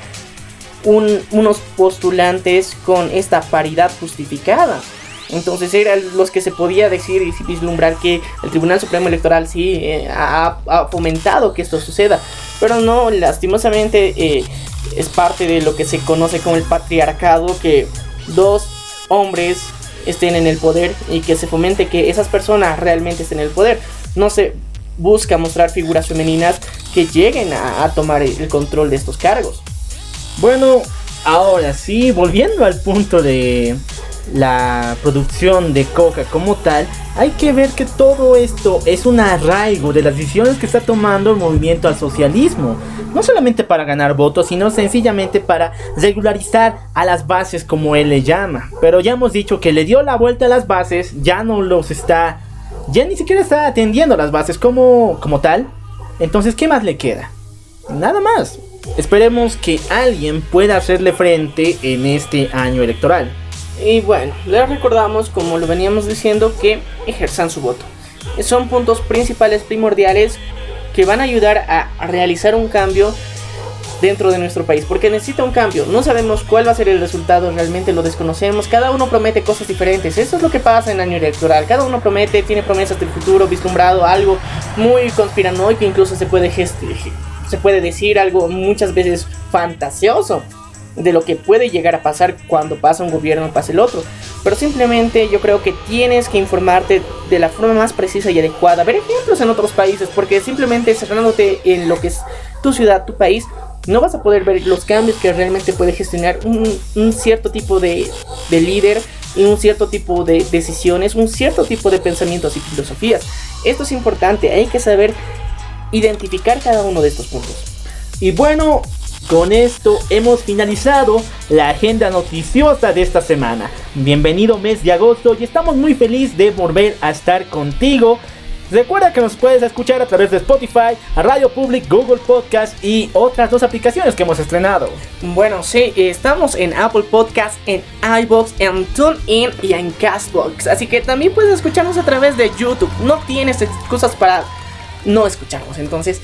unos postulantes con esta paridad justificada. Entonces eran los que se podía decir y vislumbrar que el Tribunal Supremo Electoral sí ha fomentado que esto suceda. Pero no, lastimosamente es parte de lo que se conoce como el patriarcado, que dos hombres estén en el poder y que se fomente que esas personas realmente estén en el poder. No se busca mostrar figuras femeninas que lleguen a tomar el control de estos cargos. Bueno, ahora sí, volviendo al punto de la producción de coca como tal, hay que ver que todo esto es un arraigo de las decisiones que está tomando el movimiento al socialismo, no solamente para ganar votos, sino sencillamente para regularizar a las bases, como él le llama. Pero ya hemos dicho que le dio la vuelta a las bases, ya ni siquiera está atendiendo a las bases como tal. Entonces, ¿qué más le queda? Nada más. Esperemos que alguien pueda hacerle frente en este año electoral. Y bueno, les recordamos, como lo veníamos diciendo, que ejerzan su voto. Son puntos principales, primordiales, que van a ayudar a realizar un cambio dentro de nuestro país, porque necesita un cambio. No sabemos cuál va a ser el resultado, realmente lo desconocemos. Cada uno promete cosas diferentes. Eso es lo que pasa en año electoral. Cada uno promete, tiene promesas del futuro, vislumbrado algo muy conspiranoico, incluso se puede decir algo muchas veces fantasioso de lo que puede llegar a pasar cuando pasa un gobierno, pasa el otro. Pero simplemente yo creo que tienes que informarte de la forma más precisa y adecuada, ver ejemplos en otros países, porque simplemente cerrándote en lo que es tu ciudad, tu país, no vas a poder ver los cambios que realmente puede gestionar un cierto tipo de líder y un cierto tipo de decisiones, un cierto tipo de pensamientos y filosofías. Esto es importante, hay que saber identificar cada uno de estos puntos. Y bueno, con esto hemos finalizado la agenda noticiosa de esta semana. Bienvenido mes de agosto y estamos muy felices de volver a estar contigo. Recuerda que nos puedes escuchar a través de Spotify, a Radio Public, Google Podcast y otras 2 aplicaciones que hemos estrenado. Bueno, sí, estamos en Apple Podcast, en iVoox, en TuneIn y en Castbox. Así que también puedes escucharnos a través de YouTube. No tienes excusas para no escucharnos, entonces...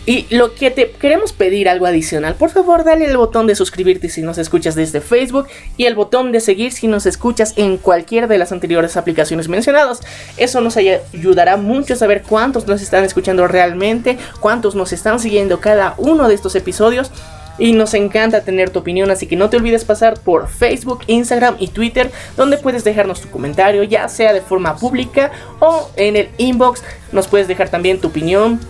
Y lo que te queremos pedir algo adicional, por favor dale el botón de suscribirte si nos escuchas desde Facebook y el botón de seguir si nos escuchas en cualquiera de las anteriores aplicaciones mencionadas. Eso nos ayudará mucho a saber cuántos nos están escuchando realmente, cuántos nos están siguiendo cada uno de estos episodios. Y nos encanta tener tu opinión, así que no te olvides pasar por Facebook, Instagram y Twitter, donde puedes dejarnos tu comentario, ya sea de forma pública o en el inbox. Nos puedes dejar también tu opinión.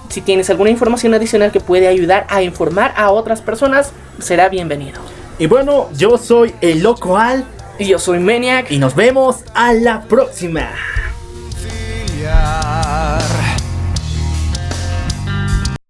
Si tienes alguna información adicional que puede ayudar a informar a otras personas, será bienvenido. Y bueno, yo soy el Loco Al. Y yo soy Maniac. Y nos vemos a la próxima.